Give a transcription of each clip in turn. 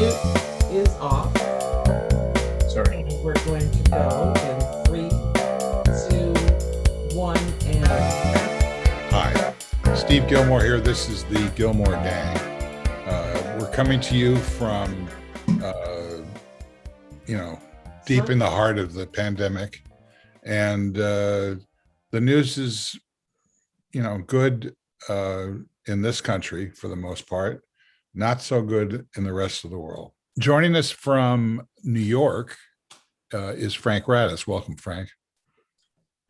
mute is off. Sorry. And we're going to go in 3, 2, 1, and Hi, Steve Gillmor here. This is the Gillmor Gang. We're coming to you from, deep in the heart of the pandemic. And the news is, good in this country for the most part, not so good in the rest of the world. Joining us from New York is Frank Radice. Welcome, Frank.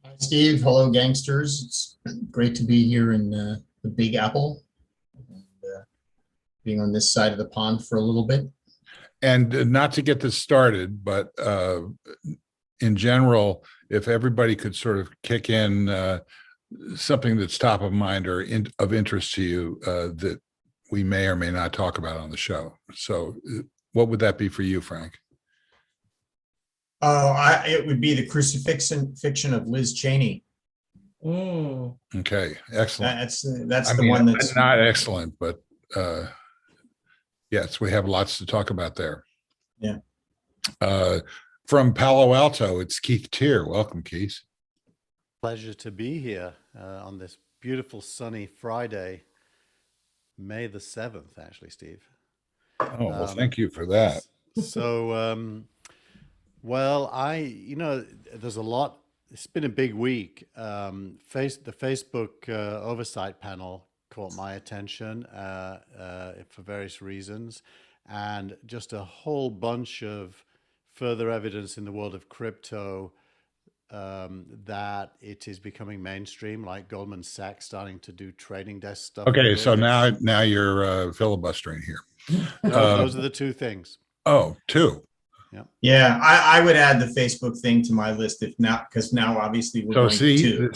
Hi, Steve. Hello, gangsters. It's great to be here in the Big Apple and being on this side of the pond for a little bit. And not to get this started, but in general, if everybody could sort of kick in something that's top of mind or of interest to you that we may or may not talk about on the show. So what would that be for you, Frank? It would be the crucifixion of Liz Cheney. Okay, excellent. That's the one that's not excellent, but yes, we have lots to talk about there. Yeah. From Palo Alto, it's Keith Teare. Welcome, Keith. Pleasure to be here on this beautiful sunny Friday, May the 7th, actually, Steve. Oh, well, thank you for that. So, well, there's a lot. It's been a big week. The Facebook oversight panel caught my attention for various reasons, and just a whole bunch of further evidence in the world of crypto that it is becoming mainstream, like Goldman Sachs starting to do trading desk stuff. Okay, so now you're filibustering here. Those are the two things. Oh, two. Yeah, I would add the Facebook thing to my list if not, because now obviously we're going to two.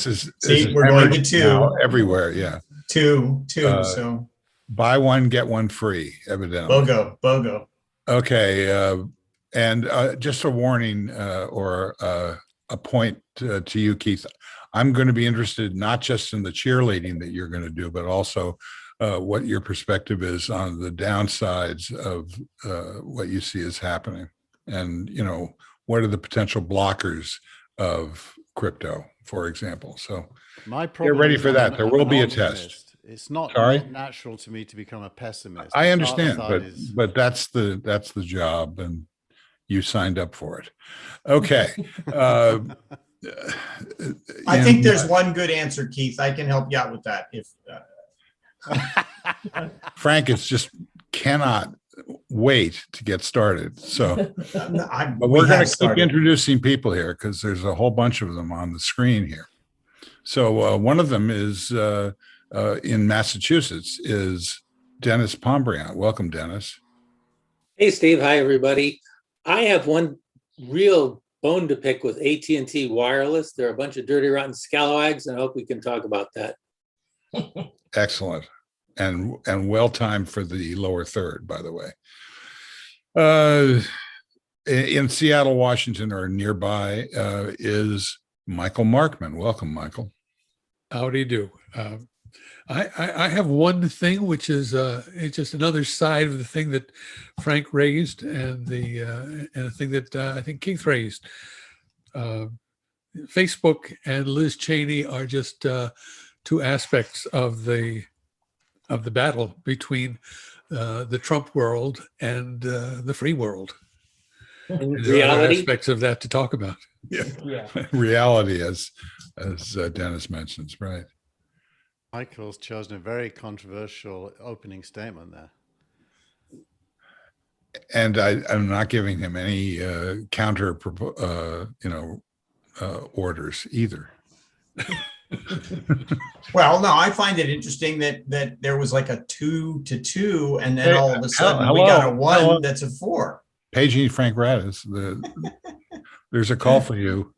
We're going to two everywhere. Yeah, two. So buy one get one free. Evidently, BOGO. Okay, and just a warning or a point to you, Keith. I'm going to be interested not just in the cheerleading that you're going to do, but also what your perspective is on the downsides of what you see is happening. And, what are the potential blockers of crypto, for example? So get ready for that. There will be a test. It's not natural to me to become a pessimist. I understand, but that's the job, and you signed up for it. Okay. I think there's one good answer, Keith. I can help you out with that. If Frank is just cannot wait to get started. So but we're going to keep introducing people here because there's a whole bunch of them on the screen here. So one of them is in Massachusetts is Denis Pombriant. Welcome, Denis. Hey, Steve. Hi, everybody. I have one real bone to pick with AT&T Wireless. They're a bunch of dirty, rotten scalawags, and I hope we can talk about that. Excellent. And well timed for the lower third, by the way. In Seattle, Washington, or nearby, is Michael Markman. Welcome, Michael. Howdy do. I have one thing, which is it's just another side of the thing that Frank raised, and the thing that I think Keith raised. Facebook and Liz Cheney are just two aspects of the battle between the Trump world and the free world. There are other aspects of that to talk about. Yeah. Reality, as Denis mentions, right? Michael's chosen a very controversial opening statement there. And I'm not giving him any counter, orders either. Well, no, I find it interesting that there was like a 2-2, and then all of a sudden we got a 1 that's a 4. Paging Frank Radice, there's a call for you.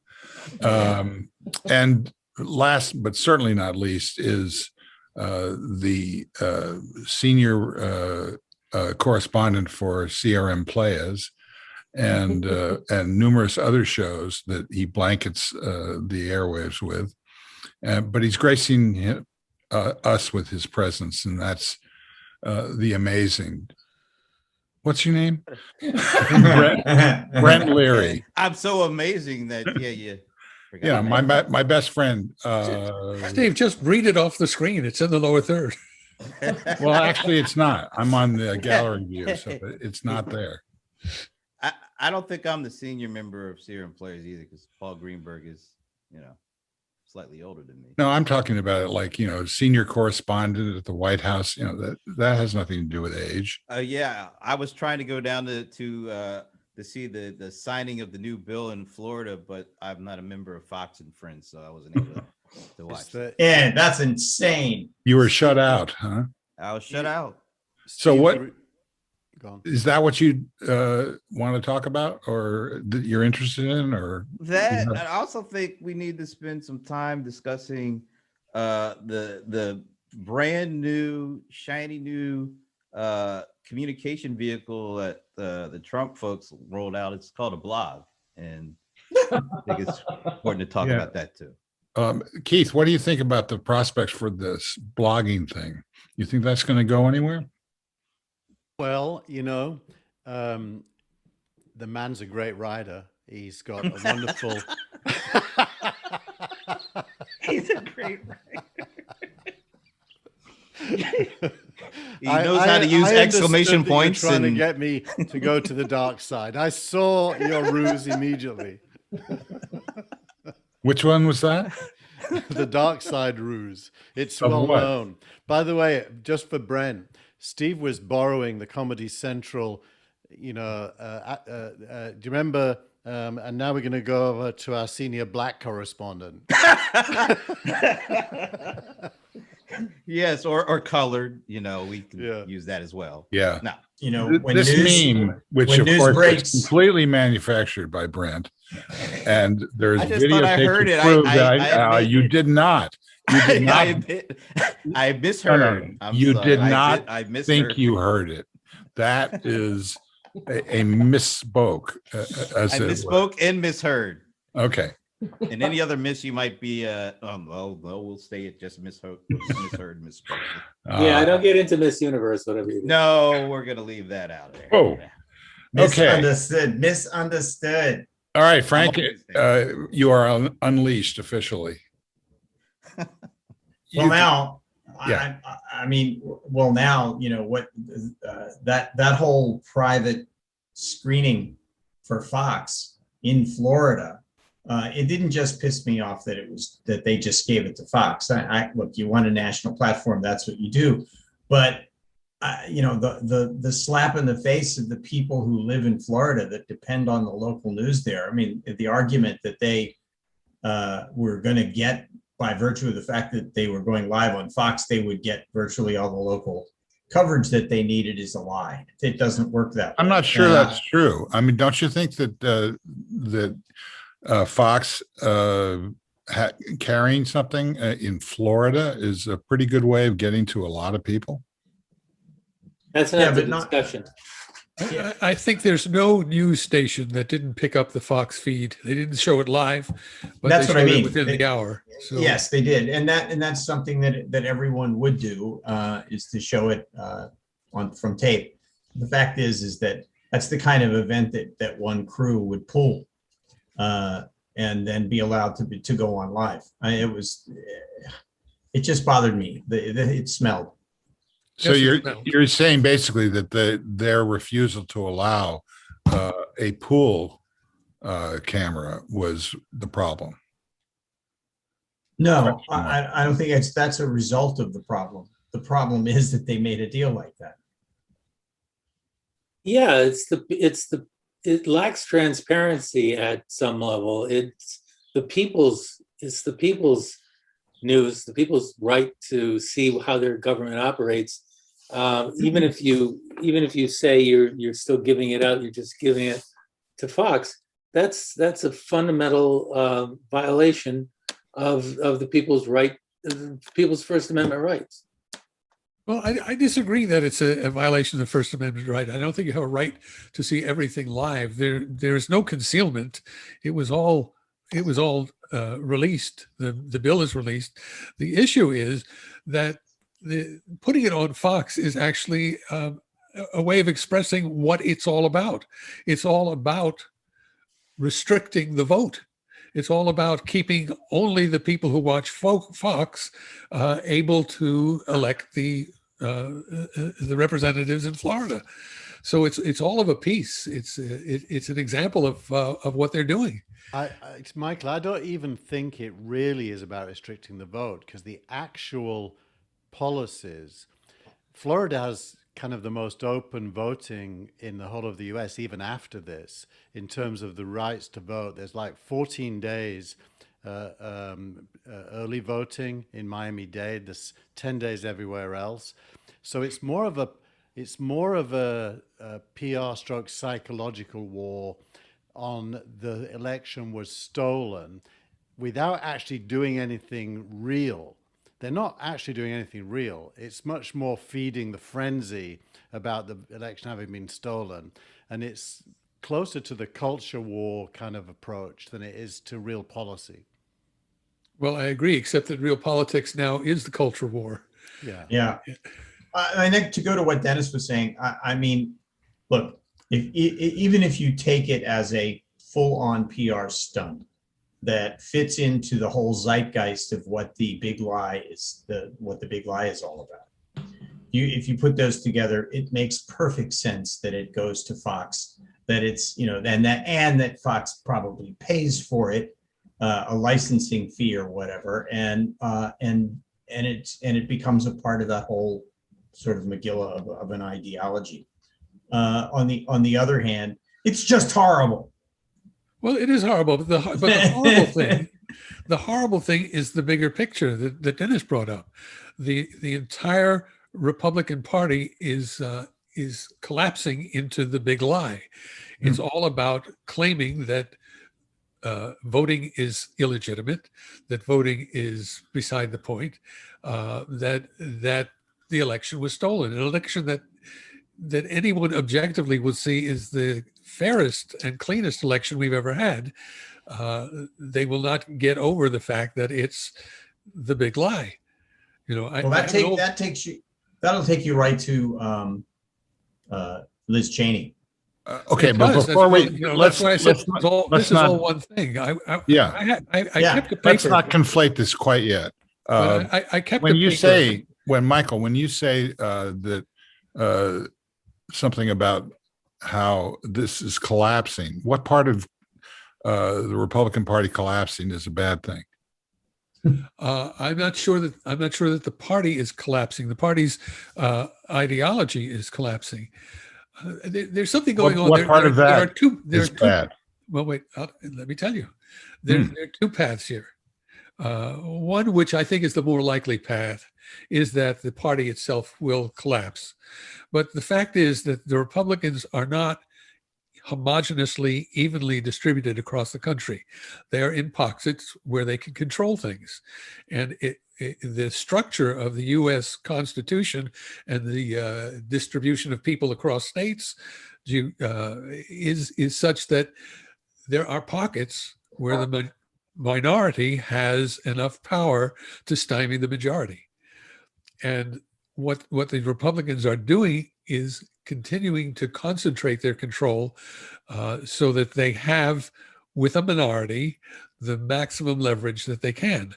And last but certainly not least is the senior correspondent for CRM Playas and numerous other shows that he blankets the airwaves with. But he's gracing us with his presence, and that's the amazing What's your name? Brent Leary. I'm so amazing that you forgot Yeah, my best friend. Steve, just read it off the screen. It's in the lower third. Well, actually, it's not. I'm on the gallery view, so it's not there. I don't think I'm the senior member of Serum Players either, because Paul Greenberg is, slightly older than me. No, I'm talking about it like, senior correspondent at the White House. That has nothing to do with age. Yeah, I was trying to go down to see the signing of the new bill in Florida, but I'm not a member of Fox and Friends, so I wasn't able to watch. Yeah, that's insane. You were shut out, huh? I was shut out. So Steve, what Go on. is that? What you want to talk about, or that you're interested in, or That, you I also think we need to spend some time discussing the brand new, shiny new communication vehicle that the Trump folks rolled out. It's called a blog, and I think it's important to talk Yeah. about that too. Keith, what do you think about the prospects for this blogging thing? You think that's going to go anywhere? Well, the man's a great writer. He's got a wonderful. He's a great writer. He knows how to use I exclamation understood that you're points trying to and get me to go to the dark side. I saw your ruse immediately. Which one was that? The dark side ruse. It's Of well what? known. By the way, just for Brent, Steve was borrowing the Comedy Central. Do you remember? And now we're going to go over to our senior black correspondent. yes, or colored. We can Yeah. use that as well. Yeah. No, When This news, meme, which when of news course breaks- is completely manufactured by Brent, and there's I just thought I videotape heard to it. prove I that admit- you did not. You did not. I misheard. I'm You sorry. did not I misheard. think you heard it. That is a misspoke. As I it were. misspoke and misheard. Okay. And any other miss you might be, we'll stay at just misheard, misspoke. Yeah, I don't get into Miss Universe, whatever you do. No, we're gonna leave that out there. Oh. Okay. misunderstood. All right, Frank. always there. You are unleashed officially. Well, now, Yeah. now, what that whole private screening for Fox in Florida, it didn't just piss me off that they just gave it to Fox. Look, you want a national platform, that's what you do, but the slap in the face of the people who live in Florida that depend on the local news there. I mean, the argument that they were going to get, by virtue of the fact that they were going live on Fox, they would get virtually all the local coverage that they needed, is a lie. It doesn't work that way. I'm not sure that's true. I mean, don't you think that Fox carrying something in Florida is a pretty good way of getting to a lot of people? That's Yeah, another but not- discussion. I think there's no news station that didn't pick up the Fox feed. They didn't show it live, but That's they what I showed it mean. within They- the hour. So Yes, they did, and that's something that everyone would do, is to show it from tape. The fact is that that's the kind of event that one crew would pull, and then be allowed to go on live. It just bothered me. It smelled. So Yes, it's you're saying basically that their refusal to allow a pool camera was the problem. No, I don't think that's a result of the problem. The problem is that they made a deal like that. Yeah, it lacks transparency at some level. It's the people's news, the people's right to see how their government operates. Even if you say you're still giving it out, you're just giving it to Fox. That's a fundamental violation of the people's right, people's First Amendment rights. well, I disagree that it's a violation of the First Amendment right. I don't think you have a right to see everything live. There is no concealment. It was all released. The bill is released. The issue is that putting it on Fox is actually a way of expressing what it's all about. It's all about restricting the vote. It's all about keeping only the people who watch Fox able to elect the representatives in Florida. So it's all of a piece. It's an example of what they're doing. Michael, I don't even think it really is about restricting the vote, because the actual policies, Florida has kind of the most open voting in the whole of the US, even after this, in terms of the rights to vote. There's like 14 days early voting in Miami-Dade. There's 10 days everywhere else. So it's more of a PR stroke psychological war on the election was stolen without actually doing anything real. They're not actually doing anything real. It's much more feeding the frenzy about the election having been stolen. And it's closer to the culture war kind of approach than it is to real policy. Well, I agree, except that real politics now is the culture war. Yeah. I think to go to what Dennis was saying, I mean, look, even if you take it as a full-on PR stunt that fits into the whole zeitgeist of what the big lie is, what the big lie is all about. If you put those together, it makes perfect sense that it goes to Fox, that it's, and that Fox probably pays for it, a licensing fee or whatever, and it becomes a part of that whole sort of Megillah of an ideology. On the other hand, it's just horrible. Well, it is horrible, but the horrible thing is the bigger picture that Dennis brought up. The entire Republican Party is collapsing into the big lie. It's all about claiming that voting is illegitimate, that voting is beside the point, that the election was stolen, an election that anyone objectively would see is the fairest and cleanest election we've ever had. They will not get over the fact that it's the big lie. That'll take you right to Liz Cheney. Okay, but before that's why I said this is all one thing. I kept the paper. Let's not conflate this quite yet. I kept when the you paper. say when you say that something about how this is collapsing, what part of the Republican Party collapsing is a bad thing? I'm not sure that the party is collapsing. The party's ideology is collapsing. There's something going on. What part of that is bad? Well, wait. Let me tell you. There are two paths here. One, which I think is the more likely path, is that the party itself will collapse. But the fact is that the Republicans are not homogeneously, evenly distributed across the country. They are in pockets where they can control things. And the structure of the U.S. Constitution and the distribution of people across states is such that there are pockets where the minority has enough power to stymie the majority. And what the Republicans are doing is continuing to concentrate their control so that they have, with a minority, the maximum leverage that they can.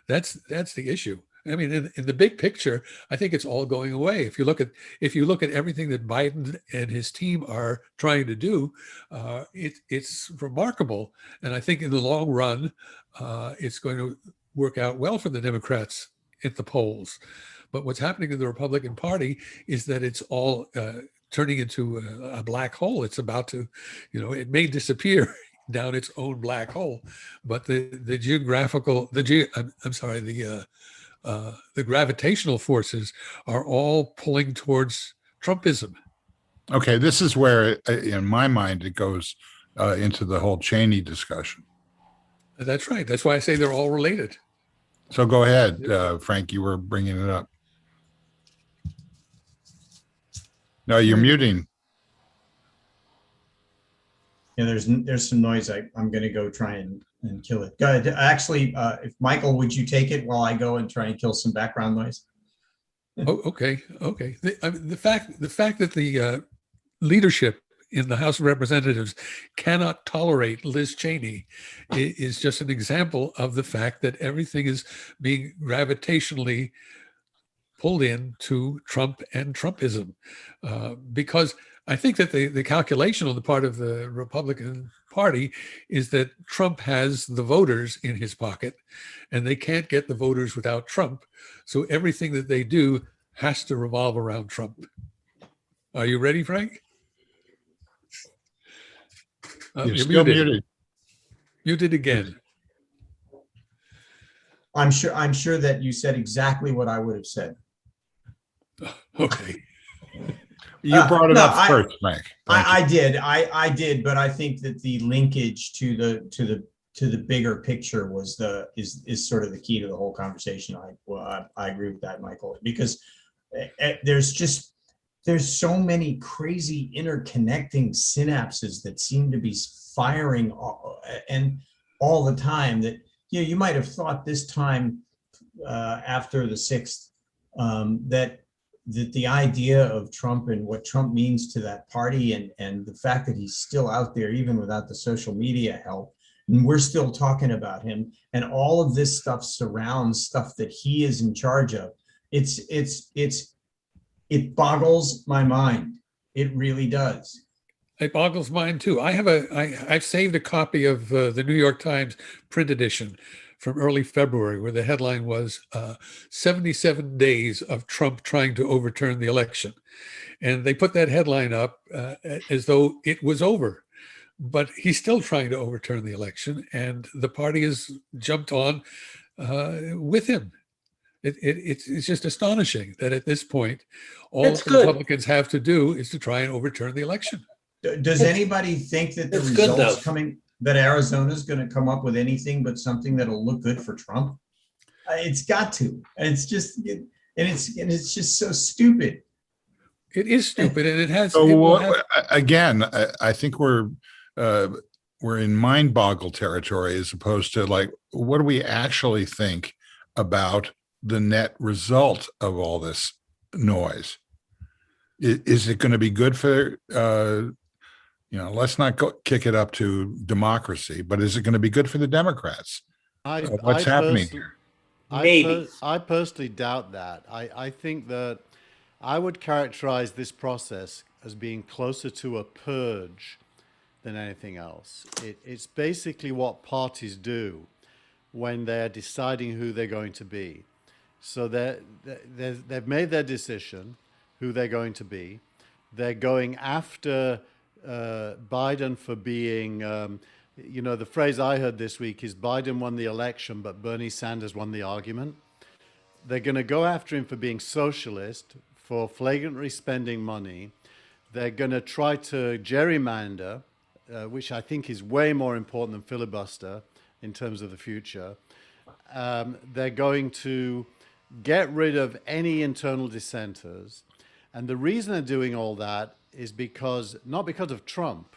That's the issue. I mean, in the big picture, I think it's all going away. If you look at everything that Biden and his team are trying to do, it's remarkable. And I think in the long run, it's going to work out well for the Democrats at the polls. But what's happening in the Republican Party is that it's all turning into a black hole. It's about to, it may disappear down its own black hole, but the gravitational forces are all pulling towards Trumpism. Okay, this is where, in my mind, it goes into the whole Cheney discussion. That's right. That's why I say they're all related. So go ahead, Frank. You were bringing it up. No, you're muting. Yeah, there's some noise. I'm going to go try and kill it. Go ahead. Actually, if Michael, would you take it while I go and try and kill some background noise? Oh, okay, okay. The fact that the leadership in the House of Representatives cannot tolerate Liz Cheney is just an example of the fact that everything is being gravitationally pulled in to Trump and Trumpism, because I think that the calculation on the part of the Republican Party is that Trump has the voters in his pocket, and they can't get the voters without Trump. So everything that they do has to revolve around Trump. Are you ready, Frank? You're still muted. Muted again. I'm sure that you said exactly what I would have said. Okay. You brought it no, up first, Frank. I did, but I think that the linkage to the bigger picture is sort of the key to the whole conversation. I agree with that, Michael, because there's so many crazy interconnecting synapses that seem to be firing all the time that you might have thought this time after the 6th that the idea of Trump and what Trump means to that party and the fact that he's still out there even without the social media help, and we're still talking about him, and all of this stuff surrounds stuff that he is in charge of. It boggles my mind. It really does. It boggles mine too. I've saved a copy of the New York Times print edition from early February, where the headline was 77 days of Trump trying to overturn the election. And they put that headline up as though it was over. But he's still trying to overturn the election, and the party has jumped on with him. It's just astonishing that at this point, all That's the good. Republicans have to do is to try and overturn the election. Does anybody think that the It's good, results though. coming, that Arizona's going to come up with anything but something that'll look good for Trump? It's got to. And it's just so stupid. It is stupid, and it has. So it will have, again, I think we're in mind boggle territory as opposed to like, what do we actually think about the net result of all this noise? Is it going to be good for, let's not kick it up to democracy, but is it going to be good for the Democrats? What's happening here? Maybe. I personally doubt that. I think that I would characterize this process as being closer to a purge than anything else. It's basically what parties do when they're deciding who they're going to be. So they've made their decision who they're going to be. They're going after Biden for being, the phrase I heard this week is Biden won the election, but Bernie Sanders won the argument. They're going to go after him for being socialist, for flagrantly spending money. They're going to try to gerrymander, which I think is way more important than filibuster in terms of the future. They're going to get rid of any internal dissenters. And the reason they're doing all that is not because of Trump,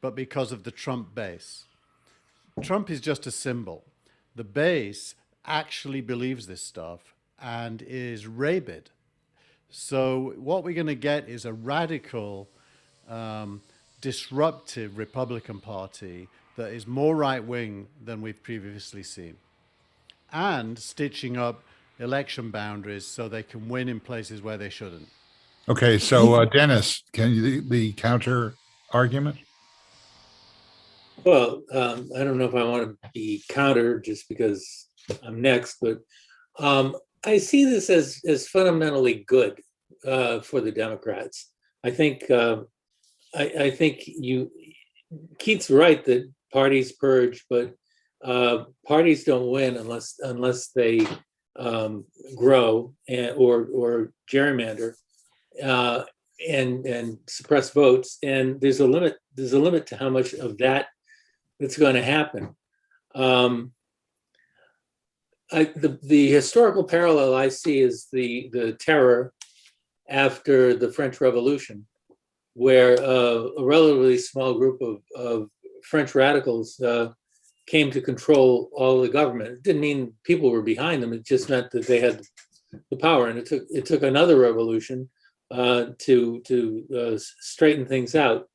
but because of the Trump base. Trump is just a symbol. The base actually believes this stuff and is rabid. So what we're going to get is a radical, disruptive Republican Party that is more right-wing than we've previously seen, and stitching up election boundaries so they can win in places where they shouldn't. Okay, so Denis, can you the counter argument? Well, I don't know if I want to be counter just because I'm next, but I see this as fundamentally good for the Democrats. I think Keith's right that parties purge, but parties don't win unless they grow or gerrymander and suppress votes. And there's a limit to how much of that's going to happen. The historical parallel I see is the Teare after the French Revolution, where a relatively small group of French radicals came to control all of the government. It didn't mean people were behind them. It just meant that they had the power, and it took another revolution to straighten things out.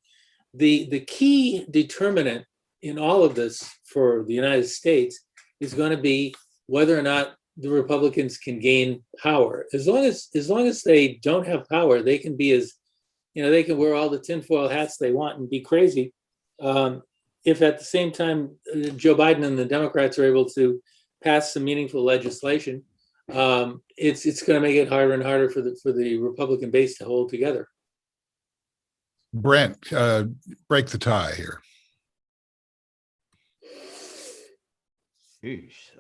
The key determinant in all of this for the United States is going to be whether or not the Republicans can gain power. As long as they don't have power, they can be as, they can wear all the tinfoil hats they want and be crazy. If at the same time Joe Biden and the Democrats are able to pass some meaningful legislation, it's going to make it harder and harder for the Republican base to hold together. Brent, break the tie here. Sheesh.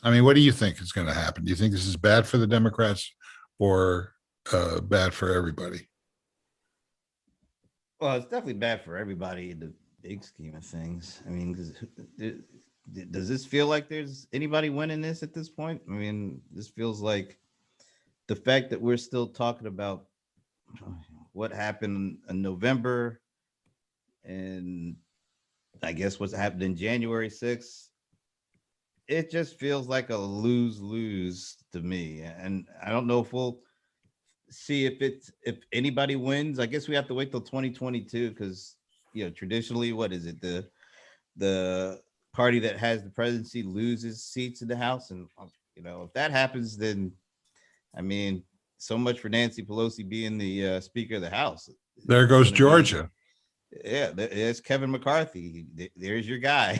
I mean, what do you think is going to happen? Do you think this is bad for the Democrats or bad for everybody? Well, it's definitely bad for everybody in the big scheme of things. I mean, does this feel like there's anybody winning this at this point? I mean, this feels like the fact that we're still talking about what happened in November and I guess what's happened in January 6th. It just feels like a lose-lose to me. And I don't know if we'll see if anybody wins. I guess we have to wait till 2022 because, traditionally, what is it? The party that has the presidency loses seats in the House. And, if that happens, then, I mean, so much for Nancy Pelosi being the Speaker of the House. There goes Georgia. Yeah, there's Kevin McCarthy. There's your guy.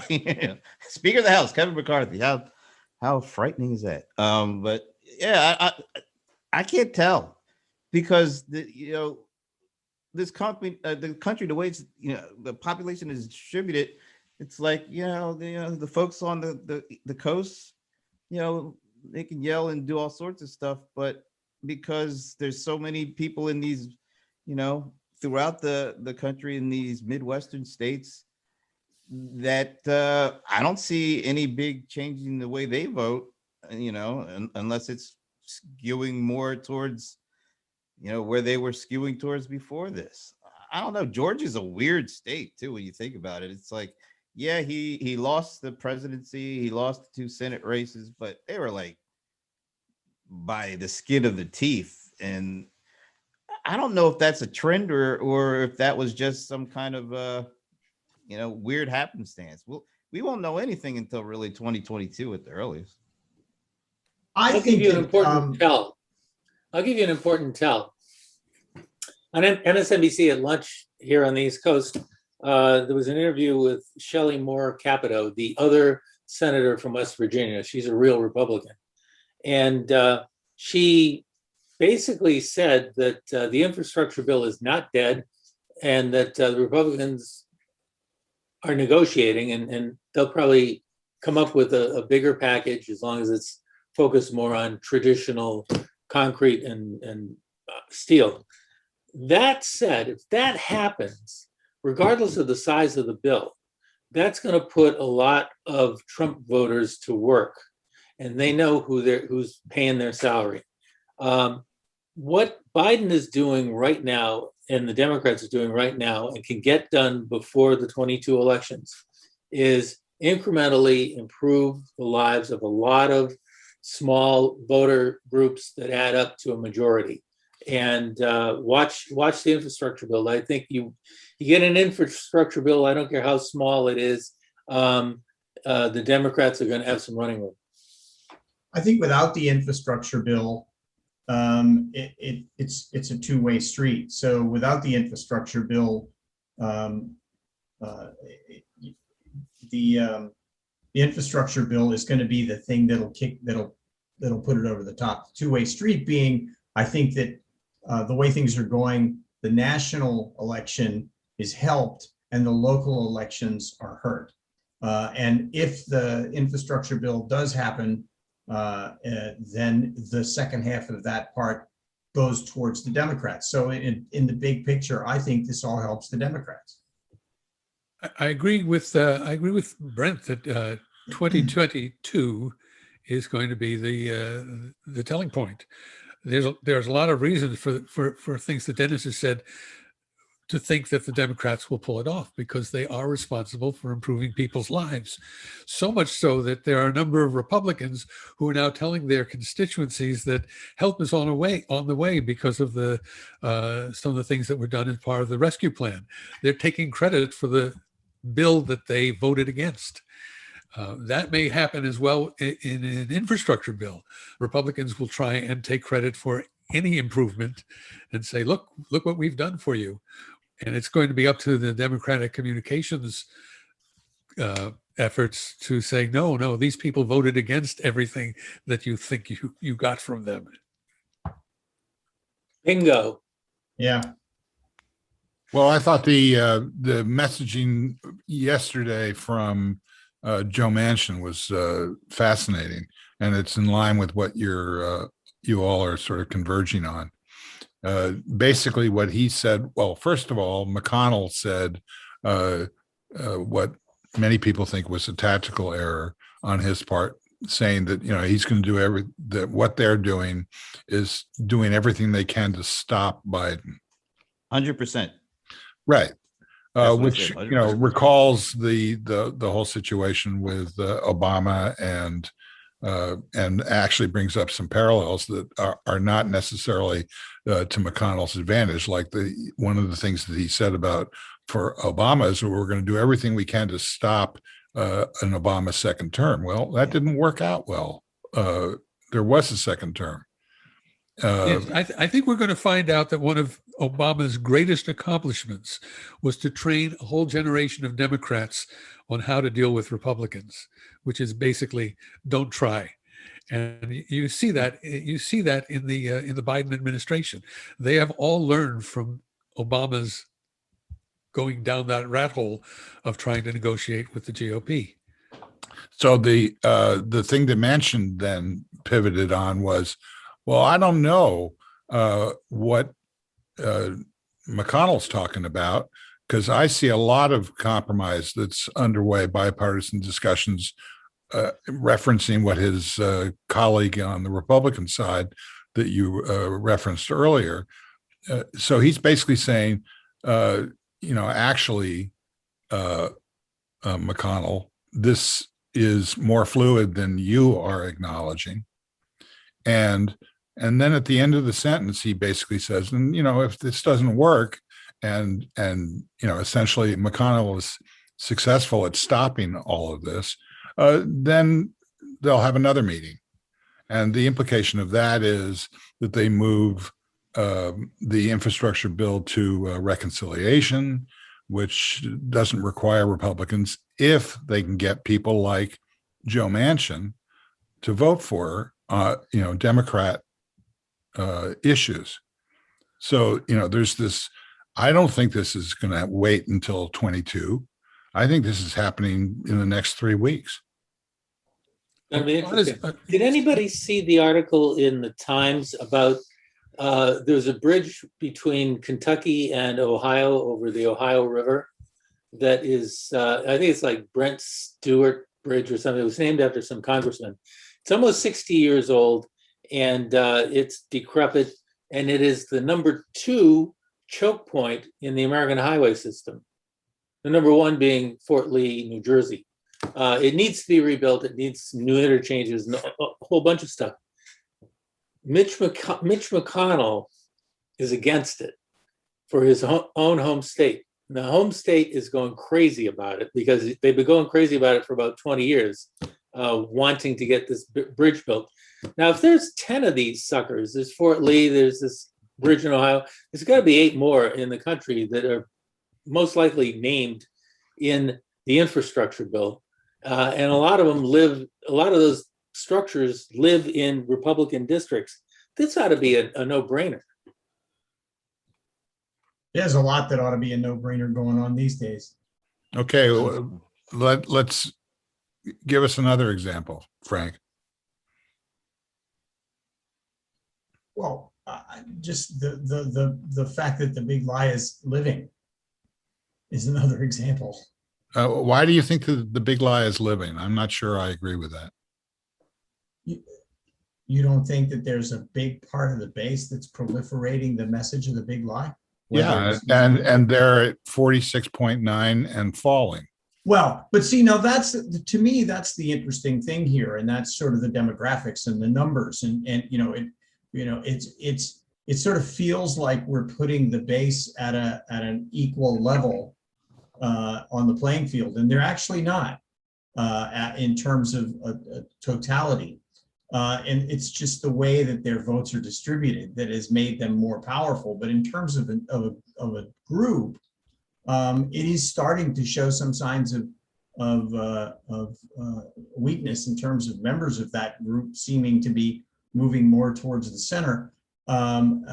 Speaker of the House, Kevin McCarthy. How frightening is that? But yeah, I can't tell because this company, the country, the way it's the population is distributed, it's like the folks on the coast, they can yell and do all sorts of stuff, but because there's so many people in these, throughout the country in these Midwestern states that I don't see any big change in the way they vote, unless it's skewing more towards, where they were skewing towards before this. I don't know. Georgia's a weird state too, when you think about it. It's like, yeah, he lost the presidency, he lost the 2 Senate races, but they were like by the skin of the teeth. And I don't know if that's a trend or if that was just some kind of weird happenstance. We won't know anything until really 2022 at the earliest. I'll give you an important tell. I'll give you an important tell. On MSNBC at lunch here on the East Coast, there was an interview with Shelley Moore Capito, the other senator from West Virginia. She's a real Republican. And she basically said that the infrastructure bill is not dead and that the Republicans are negotiating and they'll probably come up with a bigger package as long as it's focused more on traditional concrete and steel. That said, if that happens, regardless of the size of the bill, that's going to put a lot of Trump voters to work, and they know who's paying their salary. What Biden is doing right now and the Democrats are doing right now and can get done before the 22 elections is incrementally improve the lives of a lot of small voter groups that add up to a majority. And watch the infrastructure bill. I think you get an infrastructure bill, I don't care how small it is, the Democrats are going to have some running room. I think without the infrastructure bill, it's a two-way street. So without the infrastructure bill, the infrastructure bill is going to be the thing that'll put it over the top. The two-way street being, I think that the way things are going, the national election is helped and the local elections are hurt. And if the infrastructure bill does happen, then the second half of that part goes towards the Democrats. So in the big picture, I think this all helps the Democrats. I agree with Brent that 2022 is going to be the telling point. There's a lot of reasons for things that Denis has said. to think that the Democrats will pull it off, because they are responsible for improving people's lives. So much so that there are a number of Republicans who are now telling their constituencies that help is on the way because of the some of the things that were done as part of the rescue plan. They're taking credit for the bill that they voted against. That may happen as well in an infrastructure bill. Republicans will try and take credit for any improvement and say, look what we've done for you. And it's going to be up to the Democratic communications efforts to say, no, these people voted against everything that you think you got from them. Bingo. Yeah. Well, I thought the messaging yesterday from Joe Manchin was fascinating, and it's in line with what you all are sort of converging on. Basically, what he said. Well, first of all, McConnell said what many people think was a tactical error on his part, saying that he's going to do that what they're doing is doing everything they can to stop Biden. 100%. Right. Which said, 100%. recalls the whole situation with Obama and actually brings up some parallels that are not necessarily to McConnell's advantage. Like one of the things that he said about for Obama is we're going to do everything we can to stop an Obama second term. Well, that didn't work out well. There was a second term. Yes, I think we're going to find out that one of Obama's greatest accomplishments was to train a whole generation of Democrats on how to deal with Republicans, which is basically don't try. And you see that in the Biden administration. They have all learned from Obama's going down that rat hole of trying to negotiate with the GOP. So the thing that Manchin then pivoted on was, well, I don't know what McConnell's talking about, because I see a lot of compromise that's underway, bipartisan discussions referencing what his colleague on the Republican side that you referenced earlier. So he's basically saying, actually, McConnell, this is more fluid than you are acknowledging. And then at the end of the sentence, he basically says, and if this doesn't work, and essentially McConnell is successful at stopping all of this, then they'll have another meeting. And the implication of that is that they move the infrastructure bill to reconciliation, which doesn't require Republicans, if they can get people like Joe Manchin to vote for Democrat issues. So, there's this, I don't think this is going to wait until 22. I think this is happening in the next 3 weeks. That'd be interesting. Did anybody see the article in the Times about there's a bridge between Kentucky and Ohio over the Ohio River that is, I think it's like Brent Stewart Bridge or something. It was named after some congressman. It's almost 60 years old, and it's decrepit, and it is the number 2 choke point in the American highway system. The number 1 being Fort Lee, New Jersey. It needs to be rebuilt. It needs new interchanges and a whole bunch of stuff. Mitch McConnell is against it for his own home state. The home state is going crazy about it because they've been going crazy about it for about 20 years, wanting to get this bridge built. Now, if there's 10 of these suckers, there's Fort Lee, there's this bridge in Ohio, there's got to be 8 more in the country that are most likely named in the infrastructure bill. And a lot of those structures live in Republican districts. This ought to be a no-brainer. There's a lot that ought to be a no-brainer going on these days. Okay, let's give us another example, Frank. Well, just the fact that the big lie is living is another example. Why do you think the big lie is living? I'm not sure I agree with that. You don't think that there's a big part of the base that's proliferating the message of the big lie? whether Yeah, it's- and they're at 46.9 and falling. Well, but see, now that's, to me, that's the interesting thing here, and that's sort of the demographics and the numbers, and it sort of feels like we're putting the base at an equal level on the playing field, and they're actually not in terms of totality. And it's just the way that their votes are distributed that has made them more powerful. But in terms of a group, it is starting to show some signs of weakness in terms of members of that group seeming to be moving more towards the center. And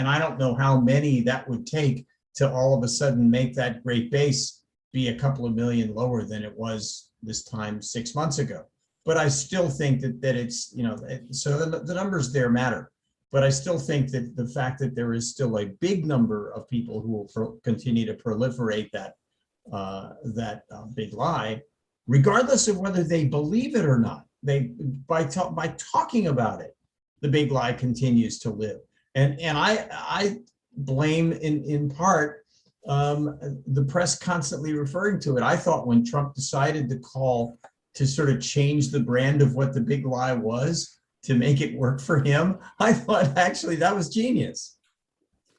I don't know how many that would take to all of a sudden make that great base be a couple of million lower than it was this time 6 months ago. But I still think that it's, so the numbers there matter. But I still think that the fact that there is still a big number of people who will continue to proliferate that big lie, regardless of whether they believe it or not, by talking about it, the big lie continues to live. And I blame in part the press constantly referring to it. I thought when Trump decided to sort of change the brand of what the big lie was to make it work for him, I thought actually that was genius.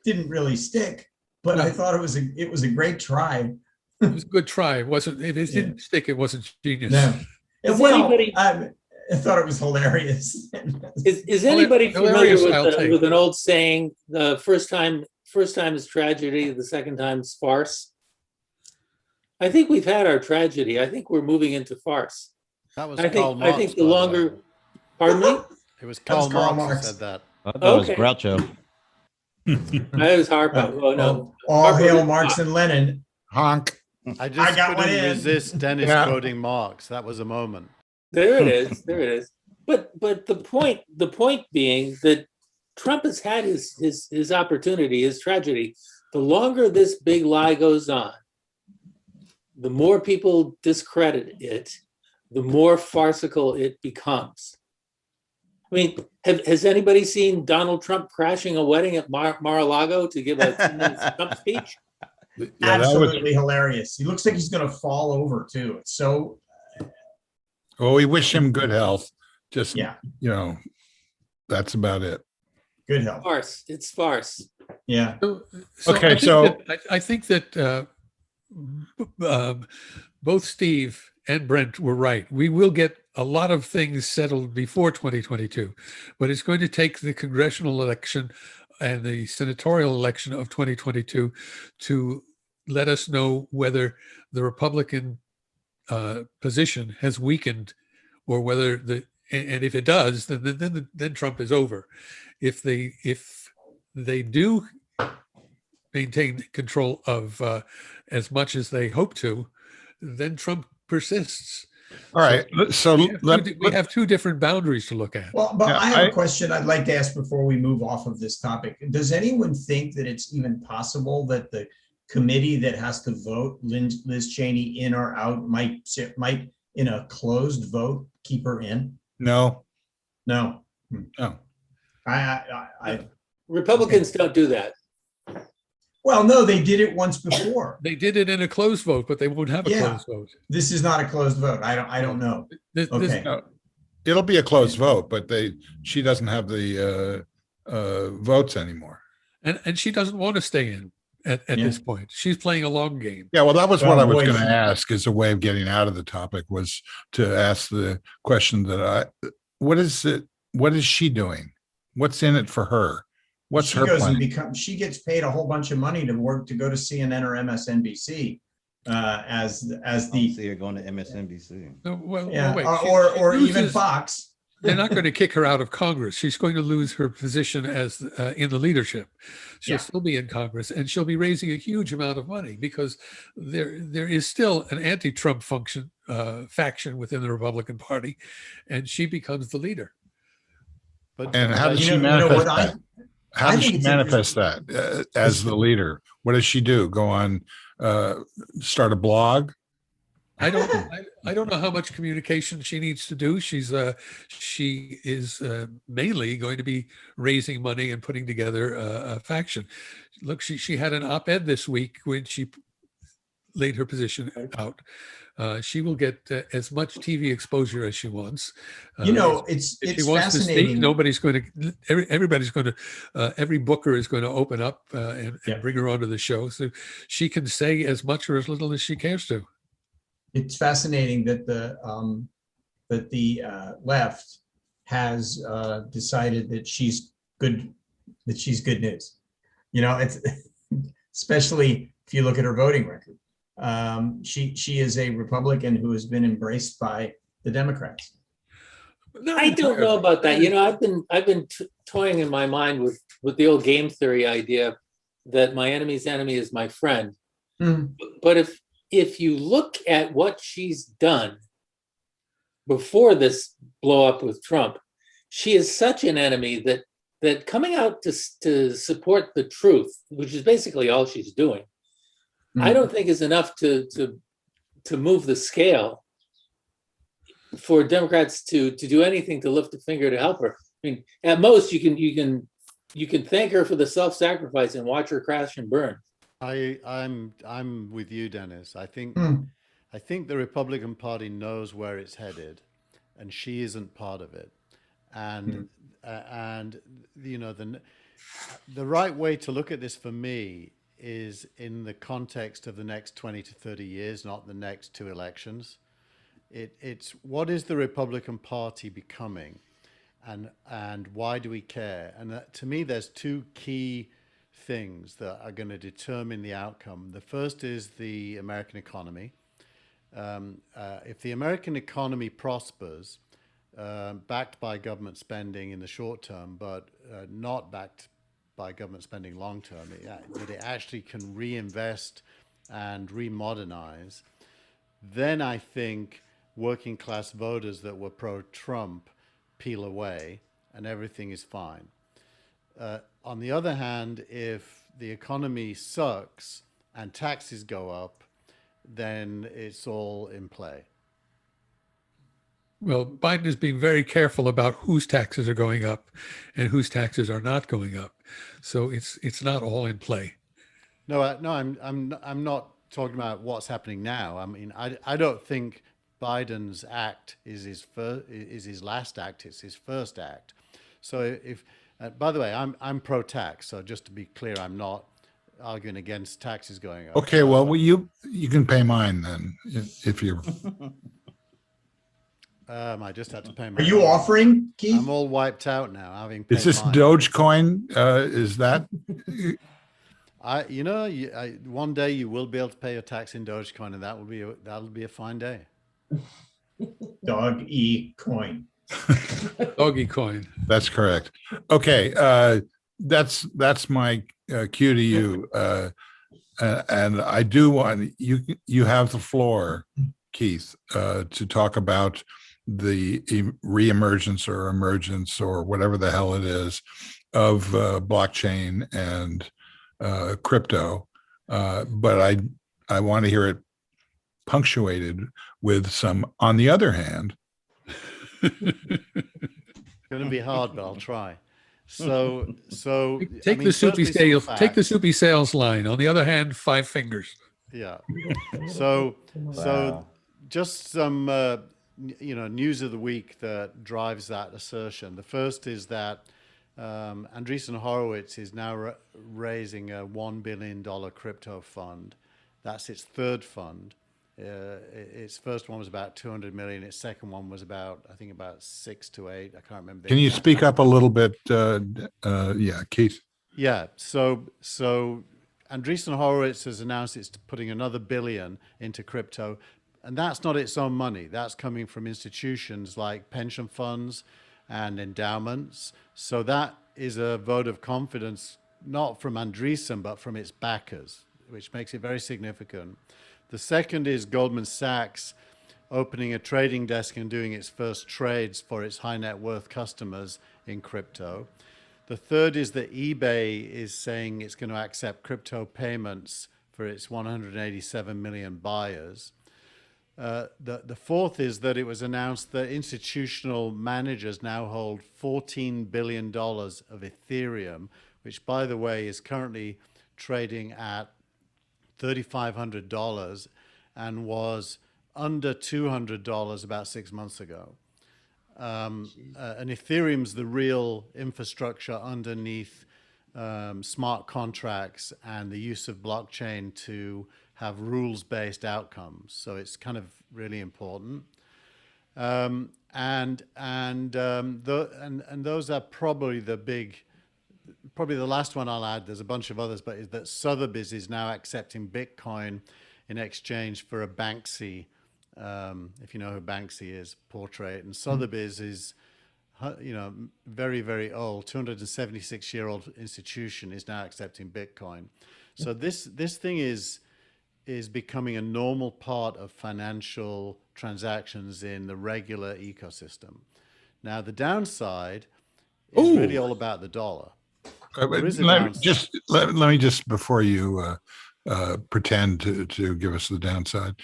Didn't really stick, but I thought it was a great try. It was a good try. It wasn't, if it didn't stick, it wasn't genius. No. Is Well, anybody- I thought it was hilarious. Is anybody familiar Hilarious, I'll take. with an old saying, the first time is tragedy, the second time's farce? I think we've had our tragedy. I think we're moving into farce. That was I Karl think Marx. the by the way. longer, pardon me? It was That was Karl Karl Marx who Marx. said that. I thought it was Okay. Groucho. I was Harpo. Oh no. All Harpo hail was Marx not. and Lenin. Honk. I just got one couldn't in. resist Denis Yeah. quoting Marx. That was a moment. There it is. There it is. But the point being that Trump has had his opportunity, his tragedy. The longer this big lie goes on, the more people discredit it, the more farcical it becomes. I mean, has anybody seen Donald Trump crashing a wedding at Mar-a-Lago to give a 2-minute Trump speech? Yeah, that was, Absolutely hilarious. He looks like he's going to fall over too. It's so, well, we wish him good health. Just, yeah, that's about it. good health. Farce. It's farce. Yeah. Okay, I think that both Steve and Brent were right. We will get a lot of things settled before 2022, but it's going to take the congressional election and the senatorial election of 2022 to let us know whether the Republican position has weakened, or whether and if it does, then Trump is over. If they do maintain control of as much as they hope to, then Trump persists. All right. So We have two different boundaries to look at. Well, but Yeah, I have a question I'd like to ask before we move off of this topic. Does anyone think that it's even possible that the committee that has to vote Liz Cheney in or out might in a closed vote keep her in? no. No. No. I Republicans don't do that. well, no, they did it once before. They did it in a closed vote, but they won't have a Yeah. closed vote. This is not a closed vote. I don't know. Okay. No. It'll be a closed vote, but she doesn't have the votes anymore. And she doesn't want to stay in at this point. She's playing a long game. Yeah, well, that was Well, what I was boy, going to she- ask, as a way of getting out of the topic, was to ask the question that what is she doing? What's in it for her? What's she her goes plan? and she gets paid a whole bunch of money to go to CNN or MSNBC as I the see her going to MSNBC. No, well, yeah, wait, or she even loses- Fox. They're not going to kick her out of Congress. She's going to lose her position as in the leadership. She'll Yeah. still be in Congress, and she'll be raising a huge amount of money, because there is still an anti-Trump faction within the Republican Party, and she becomes the leader. But And how does You she know what manifest that? How I does think she it's manifest that as the leader? What does she do? Go on, start a blog? I don't know how much communication she needs to do. She is mainly going to be raising money and putting together a faction. Look, she had an op-ed this week when she laid her position out. She will get as much TV exposure as she wants. It's If she wants to speak, fascinating. nobody's going to. Everybody's going to. Every booker is going to open up and bring her onto the show, so she can say as much or as little as she cares to. It's fascinating that the left has decided that she's good news. It's especially if you look at her voting record. She is a Republican who has been embraced by the Democrats. I don't know about that. I've been toying in my mind with the old game theory idea that my enemy's enemy is my friend. Mm. But if you look at what she's done before this blow up with Trump, she is such an enemy that coming out to support the truth, which is basically all she's doing, I don't think is enough to move the scale for Democrats to do anything to lift a finger to help her. I mean, at most you can thank her for the self-sacrifice and watch her crash and burn. I'm with you, Dennis. I think the Republican Party knows where it's headed, and she isn't part of it. And the right way to look at this for me is in the context of the next 20 to 30 years, not the next two elections. It's what is the Republican Party becoming, and why do we care? And to me, there's two key things that are going to determine the outcome. The first is the American economy. If the American economy prospers, backed by government spending in the short term, but not backed by government spending long term, that it actually can reinvest and remodernize, then I think working class voters that were pro-Trump peel away and everything is fine. On the other hand, if the economy sucks and taxes go up, then it's all in play. Well, Biden is being very careful about whose taxes are going up and whose taxes are not going up. So it's not all in play. No, I'm not talking about what's happening now. I mean, I don't think Biden's act is his last act. It's his first act. So if, by the way, I'm pro-tax. So just to be clear, I'm not arguing against taxes going up. Okay, well, you can pay mine then if you're. I just had to pay my. Are you offering, Keith? I'm all wiped out now, having paid Is this mine. Dogecoin? Is that? One day you will be able to pay your tax in Dogecoin, and that'll be a fine day. Dog-e coin. Doggy coin. That's correct. Okay, that's my cue to you, and I do want you have the floor, Keith, to talk about the reemergence or emergence or whatever the hell it is of blockchain and crypto, but I want to hear it punctuated with some, on the other hand. It's going to be hard, but I'll try. So Take the soupy sales line. On the other hand, 5 fingers. Yeah. So just some news of the week that drives that assertion. The first is that Andreessen Horowitz is now raising a $1 billion crypto fund. That's its third fund. Its first one was about 200 million. Its second one was about 6 to 8. I can't remember. Can you speak up a little bit? Keith. Yeah. So Andreessen Horowitz has announced it's putting another $1 billion into crypto, and that's not its own money. That's coming from institutions like pension funds and endowments. So that is a vote of confidence, not from Andreessen, but from its backers, which makes it very significant. The second is Goldman Sachs opening a trading desk and doing its first trades for its high net worth customers in crypto. The third is that eBay is saying it's going to accept crypto payments for its 187 million buyers. The fourth is that it was announced that institutional managers now hold $14 billion of Ethereum, which, by the way, is currently trading at $3,500 and was under $200 about 6 months ago. And Ethereum's the real infrastructure underneath smart contracts and the use of blockchain to have rules-based outcomes. So it's kind of really important. And those are probably the last one I'll add. There's a bunch of others, but is that Sotheby's is now accepting Bitcoin in exchange for a Banksy. If you know who Banksy is, portrait. And Sotheby's is, very, very old, 276-year-old institution is now accepting Bitcoin. So this thing is becoming a normal part of financial transactions in the regular ecosystem. Now, the downside is really all about the dollar. There is a downside. Let me just, before you pretend to give us the downside,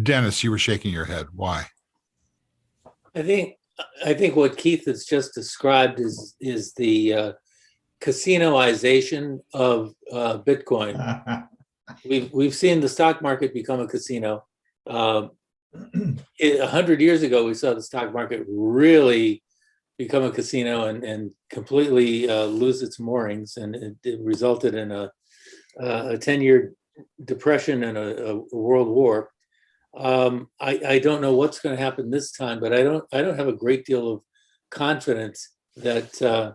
Denis, you were shaking your head. Why? I think what Keith has just described is the casinoization of Bitcoin. We've seen the stock market become a casino. 100 years ago, we saw the stock market really become a casino and completely lose its moorings, and it resulted in a 10-year depression and a world war. I don't know what's going to happen this time, but I don't have a great deal of confidence that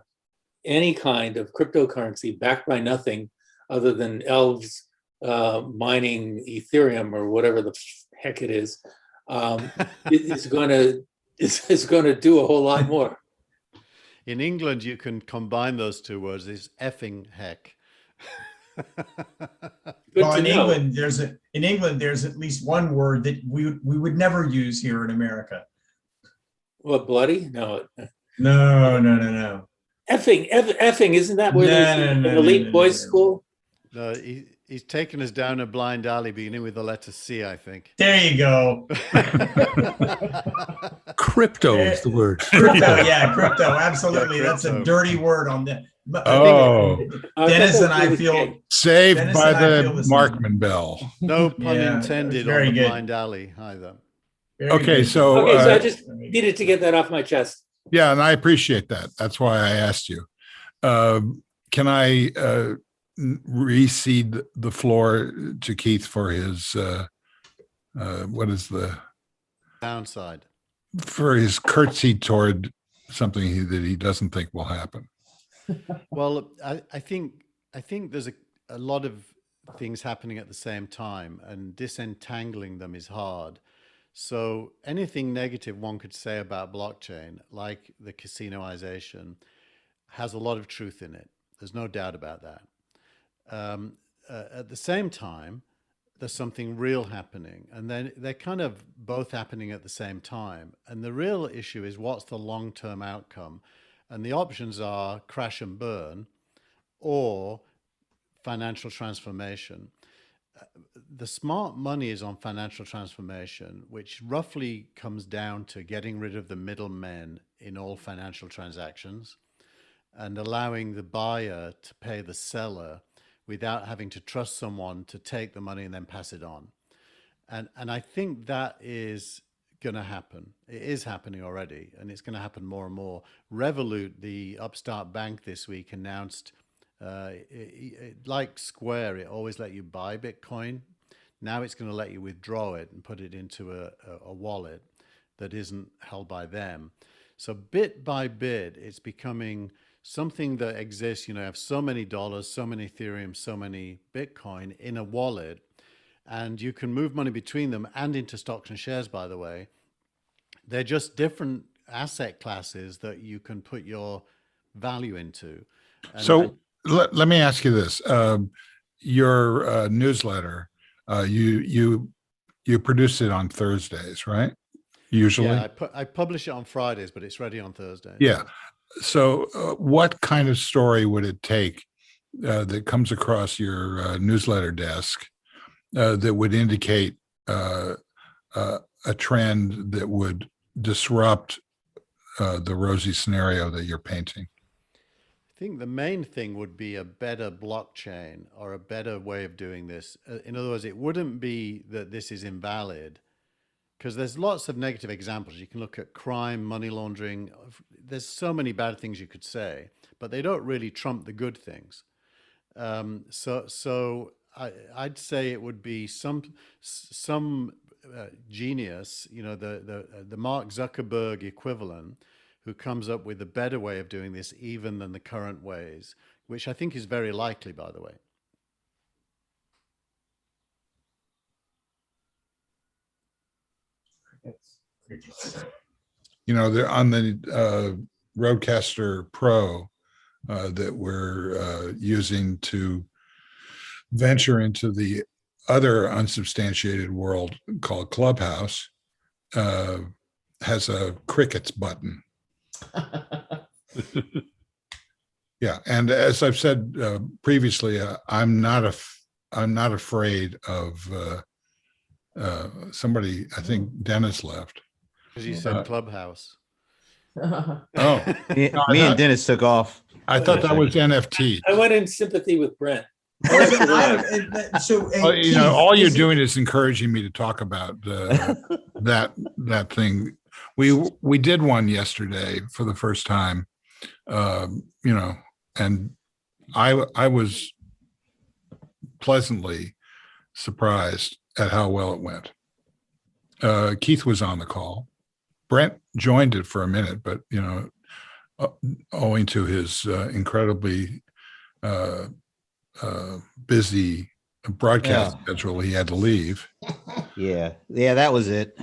any kind of cryptocurrency backed by nothing other than elves mining Ethereum or whatever the heck it is going to do a whole lot more. In England, you can combine those two words. It's effing heck. Well, in England, there's at least one word that we would never use here in America. What, bloody? No. No. Effing, isn't that where there's an elite boys school? No, he's taken us down a blind alley beginning with the letter C, I think. There you go. Crypto is the word. Crypto, absolutely. Yeah, That's a crypto. dirty word on that. Dennis and I feel saved Dennis by and I the feel the same. Markman bell. No pun Yeah, intended very on the good. blind alley either. Okay, so I just needed to get that off my chest. yeah, and I appreciate that. That's why I asked you. Can I reseed the floor to Keith for his what is the Downside. for his curtsy toward something that he doesn't think will happen? Well, I think there's a lot of things happening at the same time, and disentangling them is hard. So anything negative one could say about blockchain, like the casinoization, has a lot of truth in it. There's no doubt about that. At the same time, there's something real happening, and then they're kind of both happening at the same time. And the real issue is, what's the long-term outcome? And the options are crash and burn or financial transformation. The smart money is on financial transformation, which roughly comes down to getting rid of the middlemen in all financial transactions and allowing the buyer to pay the seller without having to trust someone to take the money and then pass it on. And I think that is going to happen. It is happening already, and it's going to happen more and more. Revolut, the upstart bank, this week announced, like Square, it always let you buy Bitcoin. Now it's going to let you withdraw it and put it into a wallet that isn't held by them. So bit by bit, it's becoming something that exists. You have so many dollars, so many Ethereum, so many Bitcoin in a wallet, and you can move money between them and into stocks and shares, by the way. They're just different asset classes that you can put your value into. And So let me ask you this. Your newsletter, you produce it on Thursdays, right? Usually? yeah, I publish it on Fridays, but it's ready on Thursday. Yeah. So what kind of story would it take that comes across your newsletter desk that would indicate a trend that would disrupt the rosy scenario that you're painting? I think the main thing would be a better blockchain or a better way of doing this. In other words, it wouldn't be that this is invalid, because there's lots of negative examples. You can look at crime, money laundering. There's so many bad things you could say, but they don't really trump the good things. So I'd say it would be some genius, the Mark Zuckerberg equivalent, who comes up with a better way of doing this even than the current ways, which I think is very likely, by the way. They're on the Rodecaster Pro that we're using to venture into the other unsubstantiated world called Clubhouse, has a crickets button. Yeah, and as I've said previously, I'm not afraid of somebody. I think Dennis left Because you said Clubhouse. Oh, Me and Dennis took off. I thought that was NFT. I went in sympathy with Brent. So, all you're doing is encouraging me to talk about that thing. We did one yesterday for the first time, and I was pleasantly surprised at how well it went. Keith was on the call. Brent joined it for a minute, but owing to his incredibly busy broadcast schedule, he had to leave. Yeah, that was it.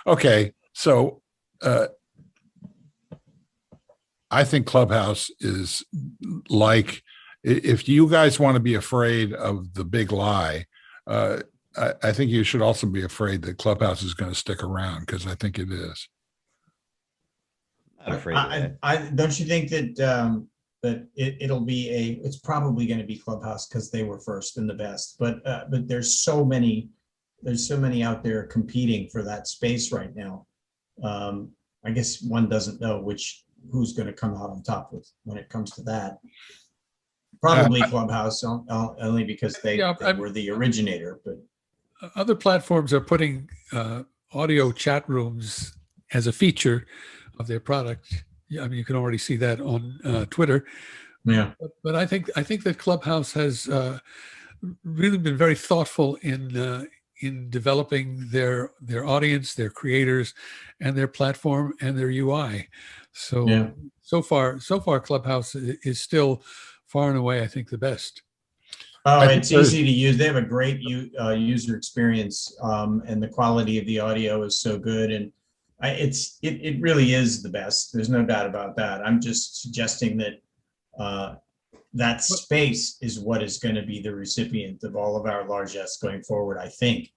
Okay, so I think Clubhouse is like, if you guys want to be afraid of the big lie, I think you should also be afraid that Clubhouse is going to stick around, because I think it is. I'm afraid of that. Don't you think that it's probably going to be Clubhouse because they were first and the best, but there's so many out there competing for that space right now. I guess one doesn't know who's going to come out on top when it comes to that. Probably Clubhouse, only because they were the originator. But other platforms are putting audio chat rooms as a feature of their product. I mean, you can already see that on Twitter. Yeah. But I think that Clubhouse has really been very thoughtful in developing their audience, their creators, and their platform and their UI. So far, Clubhouse is still far and away, I think, the best. Oh, it's easy to use. They have a great user experience, and the quality of the audio is so good, and it really is the best. There's no doubt about that. I'm just suggesting that that space is what is going to be the recipient of all of our largesse going forward, I think.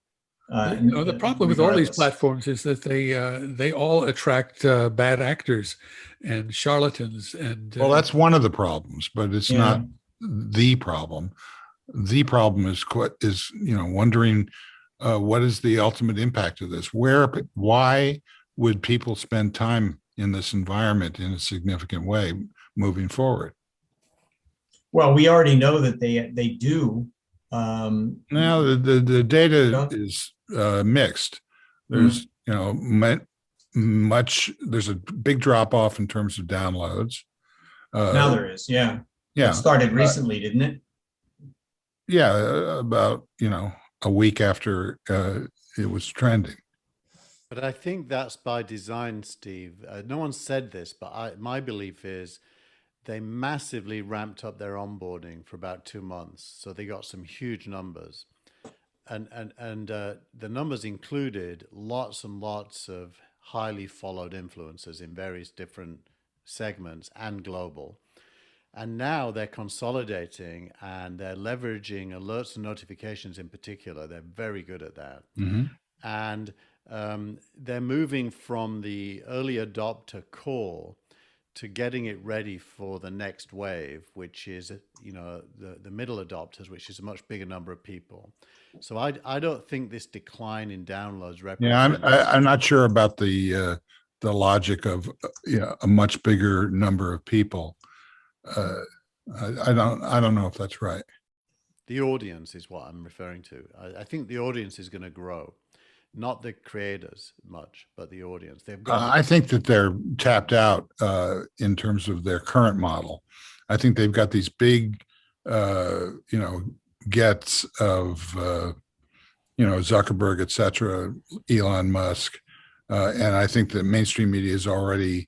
The problem with all these platforms is that they all attract bad actors and charlatans. And well, that's one of the problems, but it's not the problem. The problem is wondering what is the ultimate impact of this? Why would people spend time in this environment in a significant way moving forward? Well, we already know that they do. Now the data is mixed. There's there's a big drop off in terms of downloads. Now there is, yeah. It started recently, didn't it? Yeah, about a week after it was trending. But I think that's by design, Steve. No one said this, but my belief is they massively ramped up their onboarding for about 2 months. So they got some huge numbers. And the numbers included lots and lots of highly followed influencers in various different segments and global. And now they're consolidating and they're leveraging alerts and notifications in particular. They're very good at that. Mm-hmm. And they're moving from the early adopter core to getting it ready for the next wave, which is, the middle adopters, which is a much bigger number of people. So I don't think this decline in downloads Yeah, represents. I'm not sure about the logic of a much bigger number of people. I don't know if that's right. The audience is what I'm referring to. I think the audience is going to grow, not the creators much, but the audience. They've got. I think that they're tapped out in terms of their current model. I think they've got these big, gets of, Zuckerberg, et cetera, Elon Musk. And I think that mainstream media is already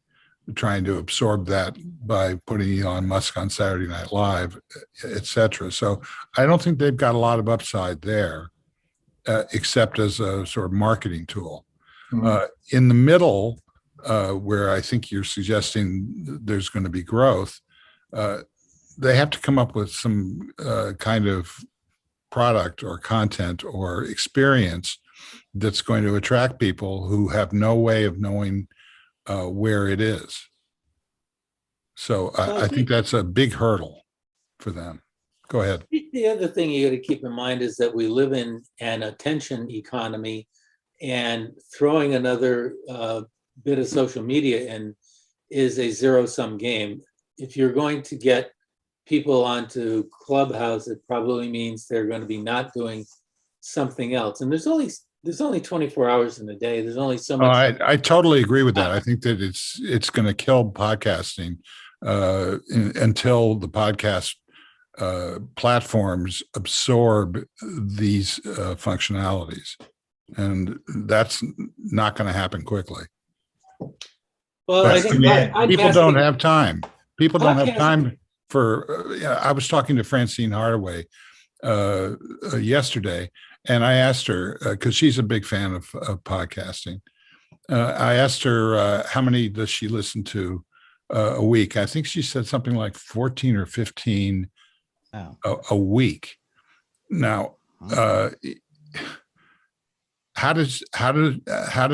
trying to absorb that by putting Elon Musk on Saturday Night Live, et cetera. So I don't think they've got a lot of upside there, except as a sort of marketing tool. In the middle, where I think you're suggesting there's going to be growth, they have to come up with some kind of product or content or experience that's going to attract people who have no way of knowing where it is. So I think that's a big hurdle for them. Go ahead. The other thing you got to keep in mind is that we live in an attention economy, and throwing another bit of social media in is a zero-sum game. If you're going to get people onto Clubhouse, it probably means they're going to be not doing something else. And there's only 24 hours in a day. There's only so much. I totally agree with that. I think that it's going to kill podcasting until the podcast platforms absorb these functionalities, and that's not going to happen quickly. Well, I think people don't have time. People don't have Podcasting- time for. I was talking to Francine Hardaway yesterday, and I asked her because she's a big fan of podcasting. I asked her how many does she listen to a week. I think she said something like 14 or 15 a week. Now, how does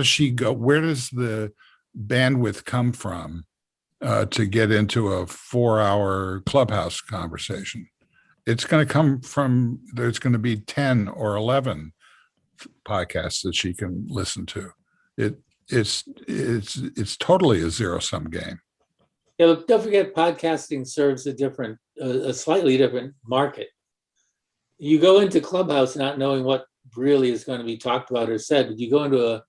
she go? Where does the bandwidth come from to get into a 4-hour Clubhouse conversation? It's going to come from, there's going to be 10 or 11 podcasts that she can listen to. It's totally a zero-sum game. Yeah, but don't forget, podcasting serves a slightly different market. You go into Clubhouse not knowing what really is going to be talked about or said, but you go into a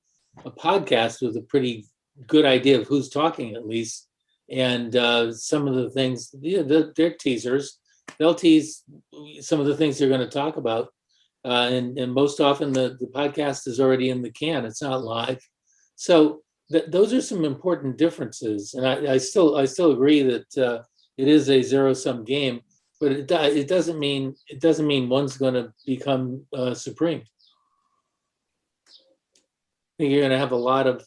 podcast with a pretty good idea of who's talking, at least, and some of the things, they're teasers. They'll tease some of the things they're going to talk about, and most often the podcast is already in the can. It's not live, so those are some important differences. And I still agree that it is a zero-sum game, but it doesn't mean one's going to become supreme. I think you're going to have a lot of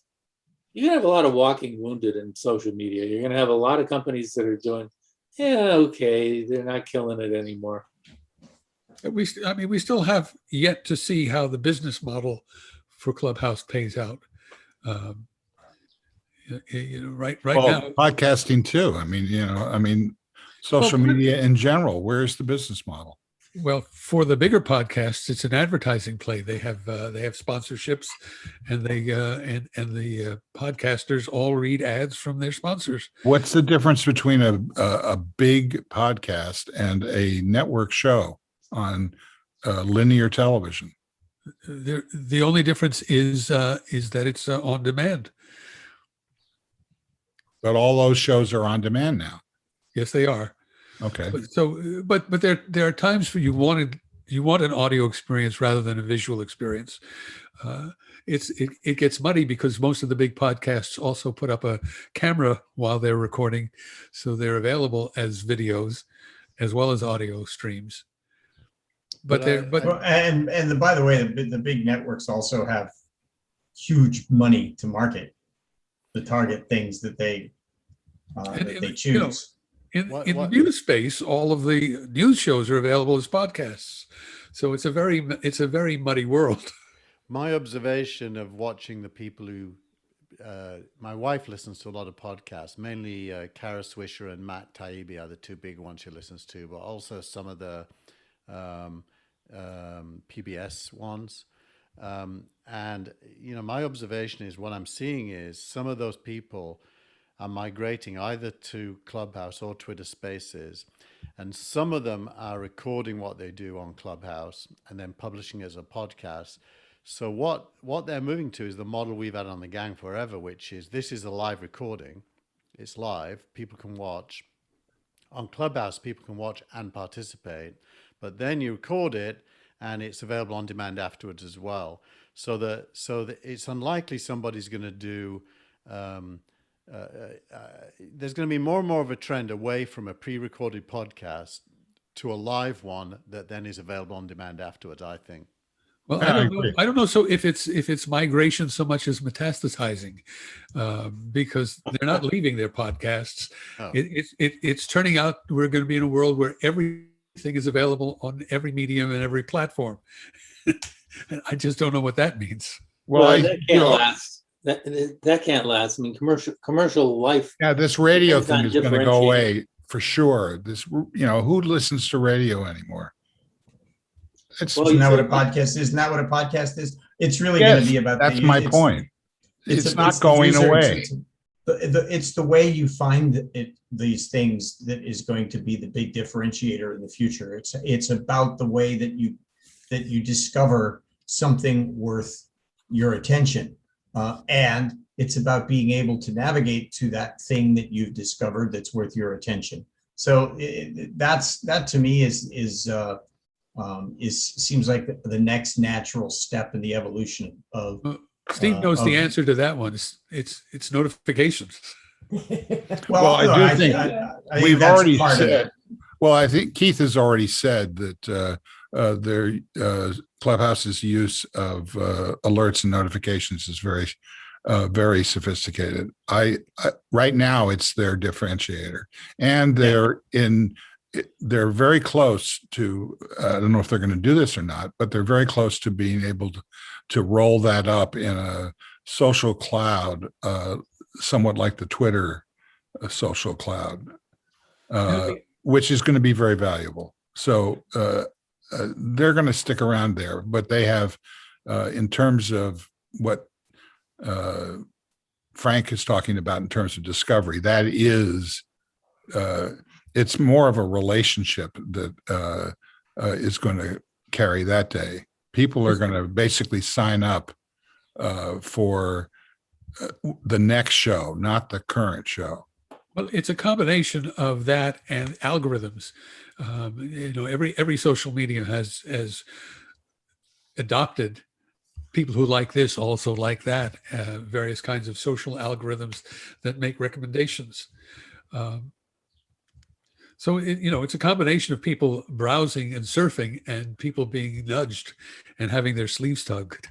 walking wounded in social media. You're going to have a lot of companies that are doing, okay, they're not killing it anymore. We still have yet to see how the business model for Clubhouse pays out. Right now, podcasting too. Social media in general. Where's the business model? Well, for the bigger podcasts, it's an advertising play. They have sponsorships, and the podcasters all read ads from their sponsors. What's the difference between a big podcast and a network show on linear television? The only difference is that it's on demand. But all those shows are on demand now. Yes, they are. Okay. But there are times where you want an audio experience rather than a visual experience. It gets muddy because most of the big podcasts also put up a camera while they're recording, so they're available as videos as well as audio streams. By the way, the big networks also have huge money to market the target things that they choose. In the news space, all of the news shows are available as podcasts, so it's a very muddy world. My observation of watching the people who my wife listens to a lot of podcasts, mainly Kara Swisher and Matt Taibbi are the two big ones she listens to, but also some of the PBS ones. And, you know, my observation is what I'm seeing is some of those people are migrating either to Clubhouse or Twitter Spaces, and some of them are recording what they do on Clubhouse and then publishing as a podcast. So what they're moving to is the model we've had on the gang forever, which is this is a live recording. It's live. People can watch. On Clubhouse, people can watch and participate, but then you record it and it's available on demand afterwards as well. So that it's unlikely somebody's going to do. There's going to be more and more of a trend away from a pre-recorded podcast to a live one that then is available on demand afterwards, I think. Well, I I don't know. agree. I don't know. So if it's migration so much as metastasizing, because they're not leaving their podcasts. Oh. It's turning out we're going to be in a world where everything is available on every medium and every platform. And I just don't know what that means. Well, I- that you can't know, last. That can't last. I mean, commercial life. Yeah, this radio Depends on thing is going to go differentiating. away for sure. This, you know, who listens to radio anymore? It's Well, Isn't that what a said- podcast is? Isn't that what a podcast is? It's really yes, going to be about that's the, my it's- point. It's not the going user- away. It's the way you find these things that is going to be the big differentiator in the future. It's about the way that you discover something worth your attention, and it's about being able to navigate to that thing that you've discovered that's worth your attention. So that to me is seems like the next natural step in the evolution of. Steve knows the of- answer to that one. It's notifications. Well, I do think think we've that's already part of said. it. Well, I think Keith has already said that their Clubhouse's use of alerts and notifications is very sophisticated. I right now it's their differentiator, and they're very close to. I don't know if they're going to do this or not, but they're very close to being able to roll that up in a social cloud, somewhat like the Twitter social cloud, which is going to be very valuable. So they're going to stick around there, but they have, in terms of what Frank is talking about in terms of discovery, that is, it's more of a relationship that is going to carry that day. People are going to basically sign up for the next show, not the current show. Well, it's a combination of that and algorithms. Every social media has adopted people who like this also like that, various kinds of social algorithms that make recommendations. So it's a combination of people browsing and surfing and people being nudged and having their sleeves tugged.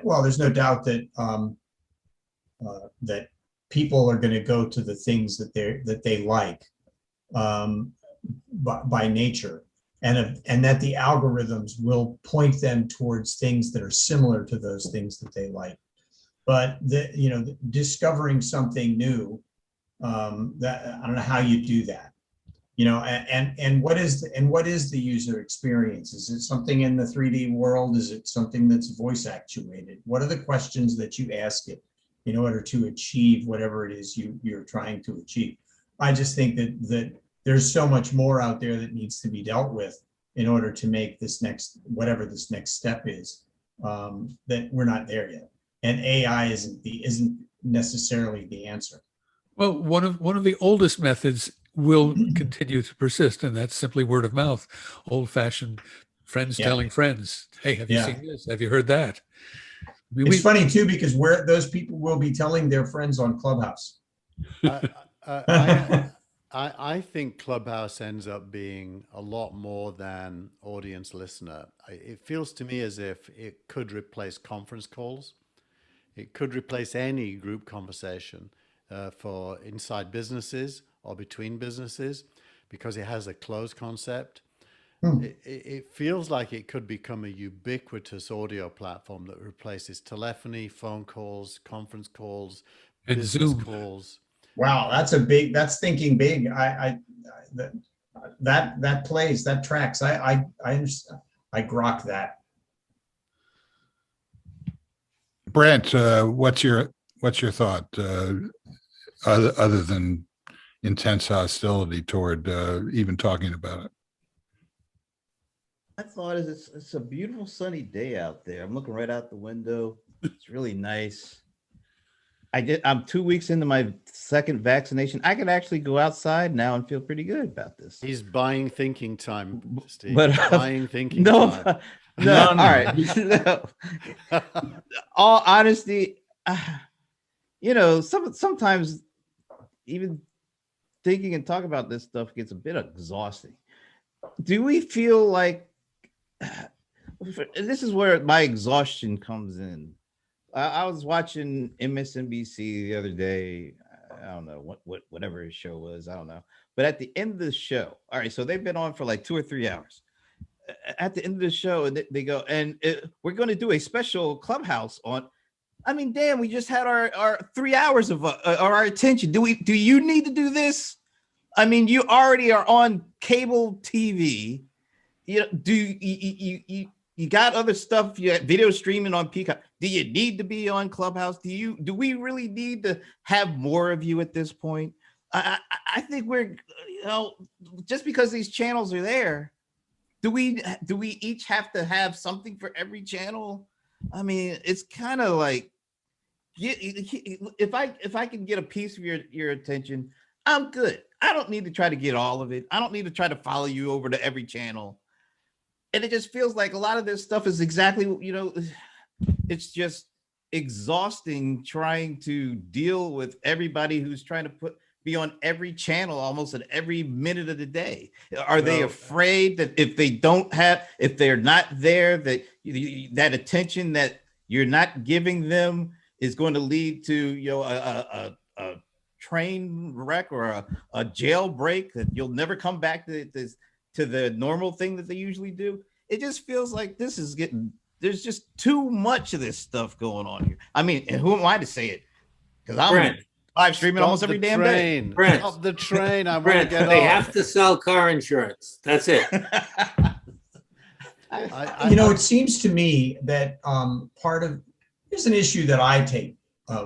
Well, there's no doubt that that people are going to go to the things that they like by nature, and that the algorithms will point them towards things that are similar to those things that they like. But discovering something new, that I don't know how you do that. And what is the user experience? Is it something in the 3D world? Is it something that's voice actuated? What are the questions that you ask it in order to achieve whatever it is you're trying to achieve? I just think that there's so much more out there that needs to be dealt with in order to make this whatever this next step is, that we're not there yet. And AI isn't necessarily the answer. Well, one of the oldest methods will continue to persist, and that's simply word of mouth, old-fashioned friends telling friends. Hey, have you seen this? Have you heard that? It's funny too, because those people will be telling their friends on Clubhouse. I think Clubhouse ends up being a lot more than audience listener. It feels to me as if it could replace conference calls. It could replace any group conversation for inside businesses or between businesses, because it has a closed concept. It feels like it could become a ubiquitous audio platform that replaces telephony, phone calls, conference calls, And business Zoom. calls. Wow, that's thinking big. That plays, that tracks. I understand. I grok that. Brent, what's your thought, other than intense hostility toward even talking about it? I thought it's a beautiful sunny day out there. I'm looking right out the window. It's really nice. I'm 2 weeks into my second vaccination. I can actually go outside now and feel pretty good about this. He's buying thinking time, Steve. But Buying thinking no, time. no, all right. No. All honesty, sometimes even thinking and talking about this stuff gets a bit exhausting. Do we feel like this is where my exhaustion comes in? I was watching MSNBC the other day. I don't know whatever his show was. I don't know. But at the end of the show, all right, so they've been on for like 2 or 3 hours. At the end of the show, and they go, and we're going to do a special Clubhouse on. I mean, damn, we just had our 3 hours of our attention. Do you need to do this? I mean, you already are on cable TV. Do you got other stuff? You got video streaming on Peacock. Do you need to be on Clubhouse? Do we really need to have more of you at this point? I think we're, just because these channels are there, do we each have to have something for every channel? I mean, it's kind of like, if I can get a piece of your attention, I'm good. I don't need to try to get all of it. I don't need to try to follow you over to every channel. And it just feels like a lot of this stuff is exactly, it's just exhausting trying to deal with everybody who's trying to be on every channel almost at every minute of the day. Are they afraid that if they're not there, that attention that you're not giving them is going to lead to, a train wreck or a jailbreak, that you'll never come back to the normal thing that they usually do? It just feels like there's just too much of this stuff going on here. I mean, and who am I to say it? Because I'm Brent, live streaming almost every damn day. Brent, Stop the train. I want to Brent, get they off. have to sell car insurance. That's it. It seems to me that there's an issue that I take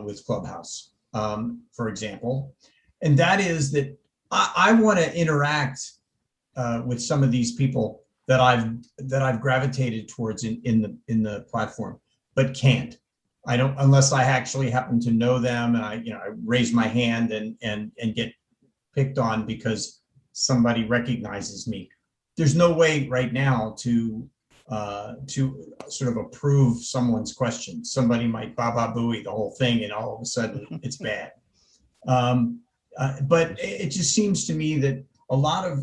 with Clubhouse, for example, and that is that I want to interact with some of these people that I've gravitated towards in the platform, but can't. I don't, unless I actually happen to know them, and I raise my hand and get picked on because somebody recognizes me. There's no way right now to sort of approve someone's question. Somebody might baba booey the whole thing, and all of a sudden it's bad. But it just seems to me that what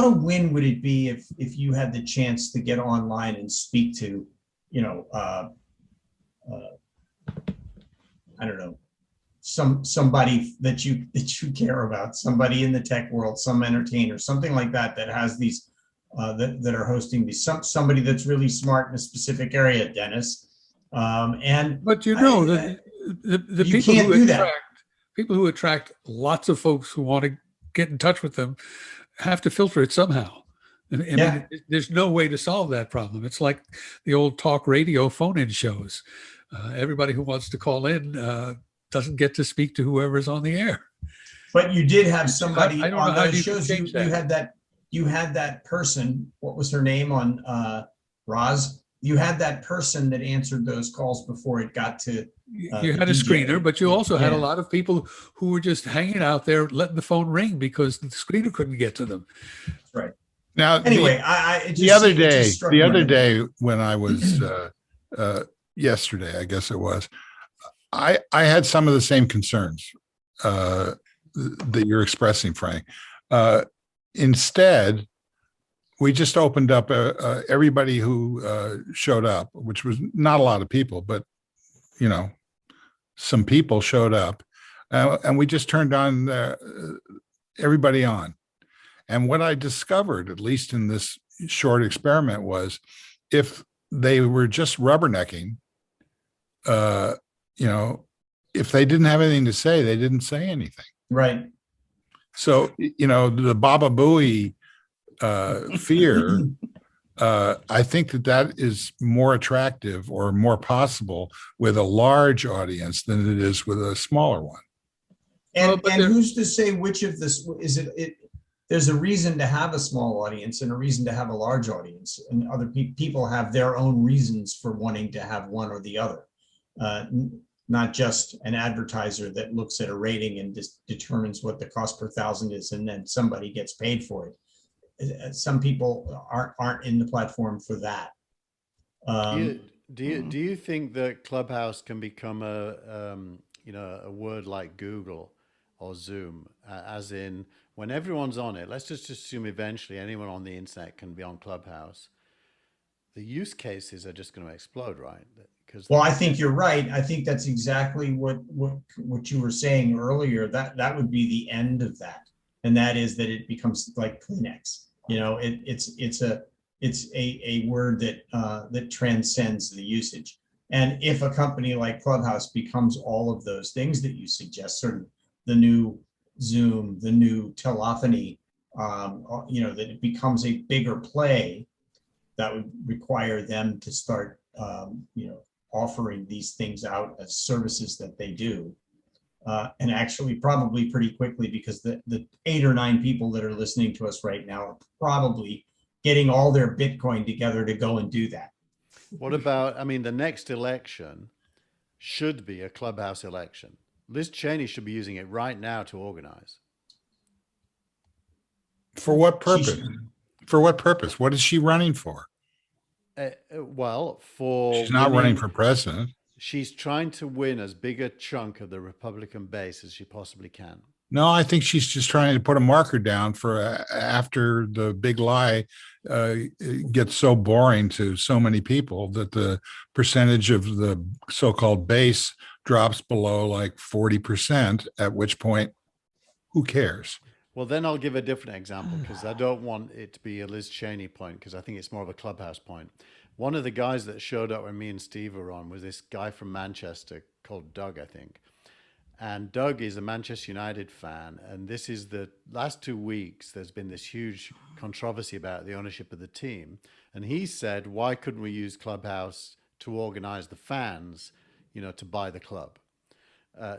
a win would it be if you had the chance to get online and speak to, I don't know, somebody that you care about, somebody in the tech world, some entertainer, something like that has these that are hosting these, somebody that's really smart in a specific area, Dennis. But the you people can't who do that. people who attract lots of folks who want to get in touch with them have to filter it somehow. I mean, there's no way to solve that problem. It's like the old talk radio phone-in shows. Everybody who wants to call in doesn't get to speak to whoever's on the air. But you did have somebody I don't on know how those you shows. can change that. You had that person. What was her name on Roz? You had that person that answered those calls before it got to. You had a screener, but you also had a lot of people who were just hanging out there, letting the phone ring because the screener couldn't get to them. Right. Now, anyway, the other day when I was yesterday, I guess it was, I had some of the same concerns that you're expressing, Frank. Instead, we just opened up everybody who showed up, which was not a lot of people, but some people showed up, and we just turned on everybody on. And what I discovered, at least in this short experiment, was if they were just rubbernecking, if they didn't have anything to say, they didn't say anything. Right. So, the Baba Booey fear, I think that is more attractive or more possible with a large audience than it is with a smaller one. And who's to say which of this is it? There's a reason to have a small audience and a reason to have a large audience, and other people have their own reasons for wanting to have one or the other. Not just an advertiser that looks at a rating and determines what the cost per thousand is, and then somebody gets paid for it. Some people aren't in the platform for that. Do you think that Clubhouse can become a word like Google or Zoom, as in when everyone's on it? Let's just assume eventually anyone on the internet can be on Clubhouse. The use cases are just going to explode, right? Well, I think you're right. I think that's exactly what you were saying earlier. That would be the end of that, and that is that it becomes like Kleenex. It's a word that transcends the usage. And if a company like Clubhouse becomes all of those things that you suggest, sort of the new Zoom, the new telephony, that it becomes a bigger play, that would require them to start, offering these things out as services that they do. And actually probably pretty quickly, because the 8 or 9 people that are listening to us right now are probably getting all their Bitcoin together to go and do that. What about, the next election should be a Clubhouse election. Liz Cheney should be using it right now to organize. For what purpose? For what purpose? What is she running for? She's not running for president. She's trying to win as big a chunk of the Republican base as she possibly can. No, I think she's just trying to put a marker down for after the big lie gets so boring to so many people that the percentage of the so-called base drops below like 40%, at which point, who cares? Well, then I'll give a different example, because I don't want it to be a Liz Cheney point, because I think it's more of a Clubhouse point. One of the guys that showed up when me and Steve were on was this guy from Manchester called Doug, I think. And Doug is a Manchester United fan. And this is the last 2 weeks, there's been this huge controversy about the ownership of the team. And he said, why couldn't we use Clubhouse to organize the fans, to buy the club?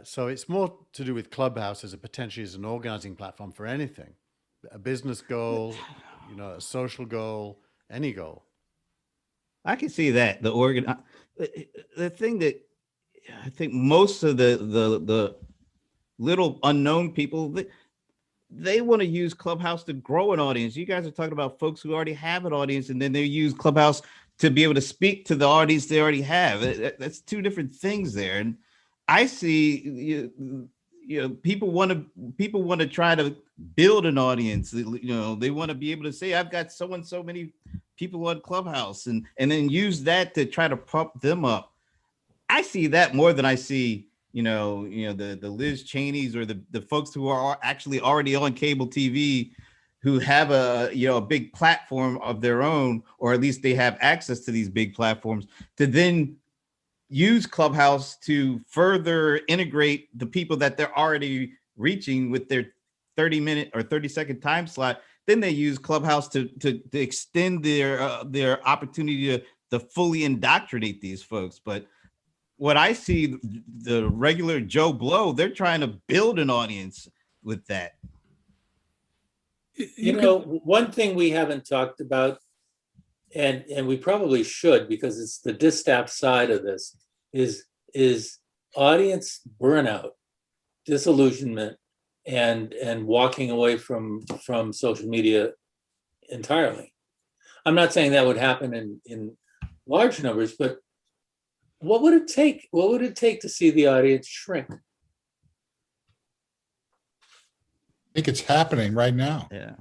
So it's more to do with Clubhouse as potentially as an organizing platform for anything, a business goal, a social goal, any goal. I can see that the thing that I think most of the little unknown people, they want to use Clubhouse to grow an audience. You guys are talking about folks who already have an audience, and then they use Clubhouse to be able to speak to the audience they already have. That's two different things there. And I see, people want to try to build an audience. They want to be able to say, I've got so and so many people on Clubhouse, and then use that to try to pump them up. I see that more than I see, the Liz Cheneys or the folks who are actually already on cable TV, who have a big platform of their own, or at least they have access to these big platforms, to then use Clubhouse to further integrate the people that they're already reaching with their 30-minute or 30-second time slot. Then they use Clubhouse to extend their opportunity to fully indoctrinate these folks. But what I see, the regular Joe Blow, they're trying to build an audience with that. One thing we haven't talked about, and we probably should, because it's the distaff side of this, is audience burnout, disillusionment, and walking away from social media entirely. I'm not saying that would happen in large numbers, but what would it take? What would it take to see the audience shrink? I think it's happening right now. Yeah,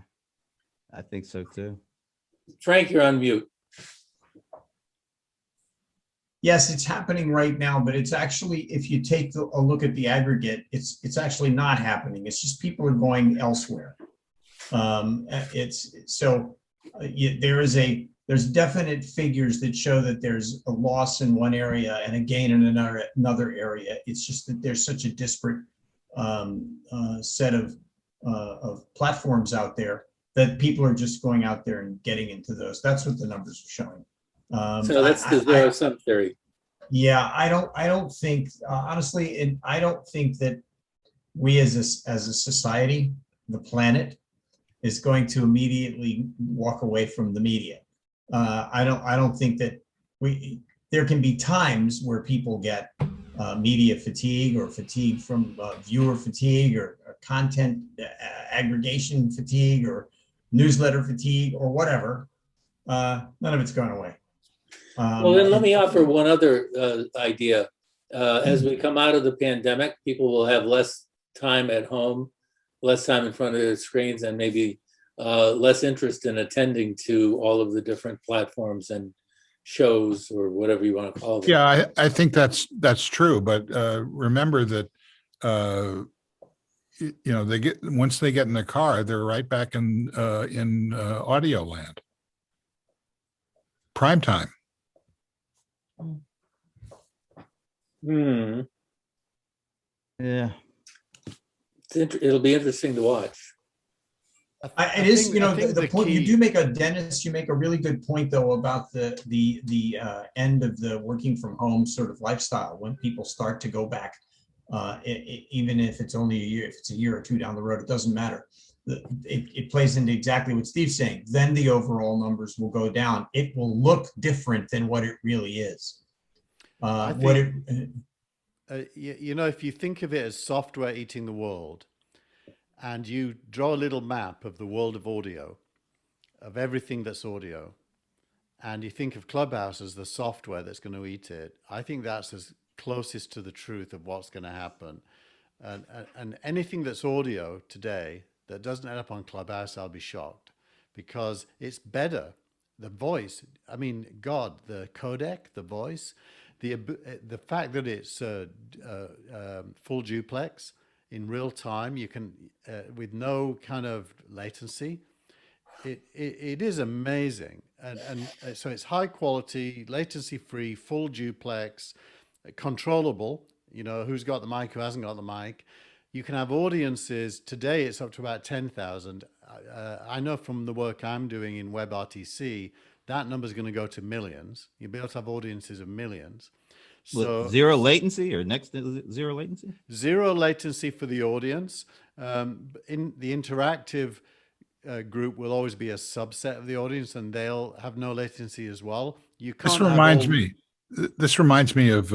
I think so too. Frank, you're on mute. Yes, it's happening right now, but it's actually, if you take a look at the aggregate, it's actually not happening. It's just people are going elsewhere. It's so there's definite figures that show that there's a loss in one area and a gain in another area. It's just that there's such a disparate set of platforms out there that people are just going out there and getting into those. That's what the numbers are showing. So that's the zero sum theory. Yeah, I don't think honestly, I don't think that we as a society, the planet, is going to immediately walk away from the media. I don't think that there can be times where people get media fatigue or fatigue from viewer fatigue or content aggregation fatigue or newsletter fatigue or whatever. None of it's going away. Well, then let me offer one other idea. As we come out of the pandemic, people will have less time at home, less time in front of their screens, and maybe less interest in attending to all of the different platforms and shows or whatever you want to call them. Yeah, I think that's true. But remember that, once they get in the car, they're right back in audio land. Prime time. Yeah. It'll be interesting to watch. It is, the point you do make Dennis, you make a really good point though about the end of the working from home sort of lifestyle when people start to go back, even if it's only a year, if it's a year or two down the road, it doesn't matter. It plays into exactly what Steve's saying. Then the overall numbers will go down. It will look different than what it really is. If you think of it as software eating the world, and you draw a little map of the world of audio, of everything that's audio, and you think of Clubhouse as the software that's going to eat it, I think that's as closest to the truth of what's going to happen. And anything that's audio today that doesn't end up on Clubhouse, I'll be shocked, because it's better. The voice, the codec, the voice, the fact that it's full duplex in real time, you can with no kind of latency. It is amazing, and so it's high quality, latency free, full duplex, controllable. Who's got the mic, who hasn't got the mic. You can have audiences. Today it's up to about 10,000. I know from the work I'm doing in WebRTC, that number is going to go to millions. You'll be able to have audiences of millions. So with zero latency or next to zero latency? Zero latency for the audience. In the interactive group will always be a subset of the audience, and they'll have no latency as well. You can't. This reminds me of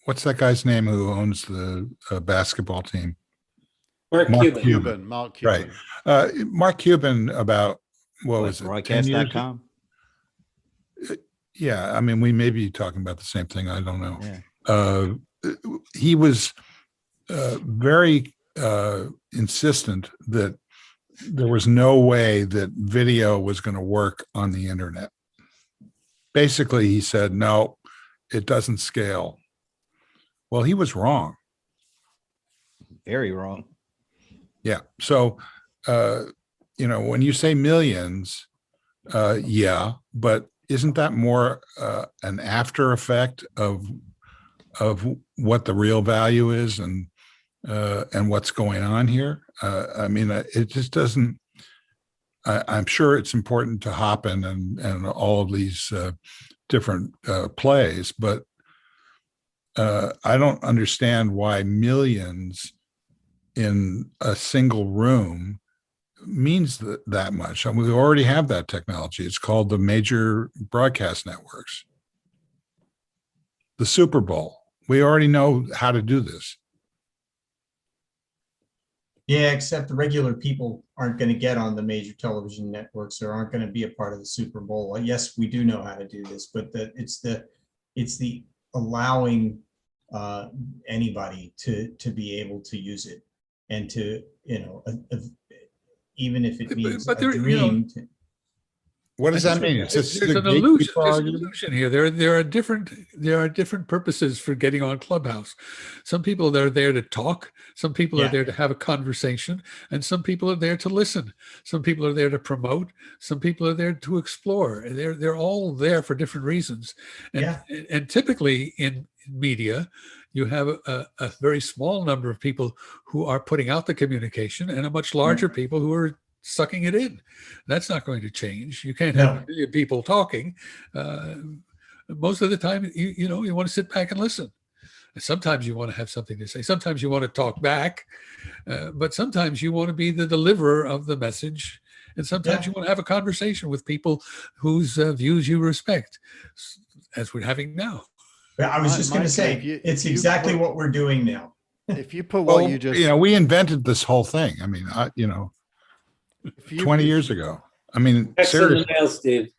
what's that guy's name who owns the basketball team? Mark Cuban. Mark Cuban. Right. Mark Cuban about what was it? Broadcast.com. Yeah, we may be talking about the same thing. I don't know. Yeah. He was very insistent that there was no way that video was going to work on the internet. Basically, he said, no, it doesn't scale. Well, he was wrong. Very wrong. Yeah. So, when you say millions, yeah, but isn't that more an after effect of what the real value is and what's going on here? It just doesn't. I'm sure it's important to Hoppen and all of these different plays, but I don't understand why millions in a single room means that much. We already have that technology. It's called the major broadcast networks. The Super Bowl. We already know how to do this. Yeah, except the regular people aren't going to get on the major television networks or aren't going to be a part of the Super Bowl. Yes, we do know how to do this, but it's the allowing anybody to be able to use it and to even if it means but a dream. What does that mean? It's just There's the an illusion. gatekeeper There's an argument? illusion here. There are different purposes for getting on Clubhouse. Some people are there to talk. Some people are Yeah. there to have a conversation, and some people are there to listen. Some people are there to promote. Some people are there to explore. They're all there for different reasons. And and typically in media, you have a very small number of people who are putting out the communication, and a much larger people who are sucking it in. That's not going to change. You can't have No. a million people talking. Most of the time, you know, you want to sit back and listen. And sometimes you want to have something to say. Sometimes you want to talk back, but sometimes you want to be the deliverer of the message. And sometimes you want to have a conversation with people whose views you respect, as we're having now. I was just going to say, it's exactly what we're doing now. If you put Well, what you just, you know, we invented this whole thing. I mean, you know, if you, 20 years ago. I mean, X on the seriously. nail, Steve.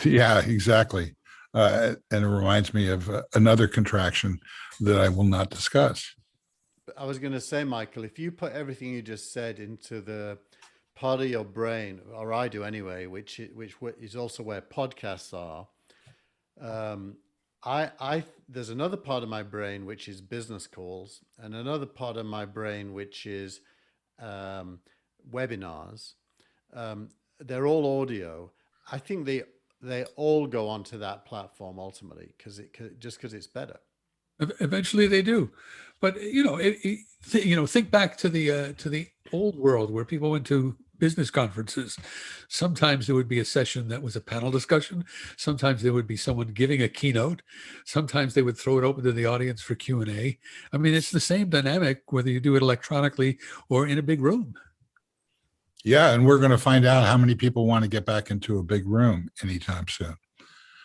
Yeah, exactly. And it reminds me of another contraction that I will not discuss. I was going to say, Michael, if you put everything you just said into the part of your brain, or I do anyway, which is also where podcasts are. There's another part of my brain which is business calls, and another part of my brain which is webinars. They're all audio. I think they all go onto that platform ultimately because it's better. Eventually, they do, but you know, think back to the old world where people went to business conferences. Sometimes there would be a session that was a panel discussion. Sometimes there would be someone giving a keynote. Sometimes they would throw it open to the audience for Q&A. I mean, it's the same dynamic whether you do it electronically or in a big room. Yeah, and we're going to find out how many people want to get back into a big room anytime soon.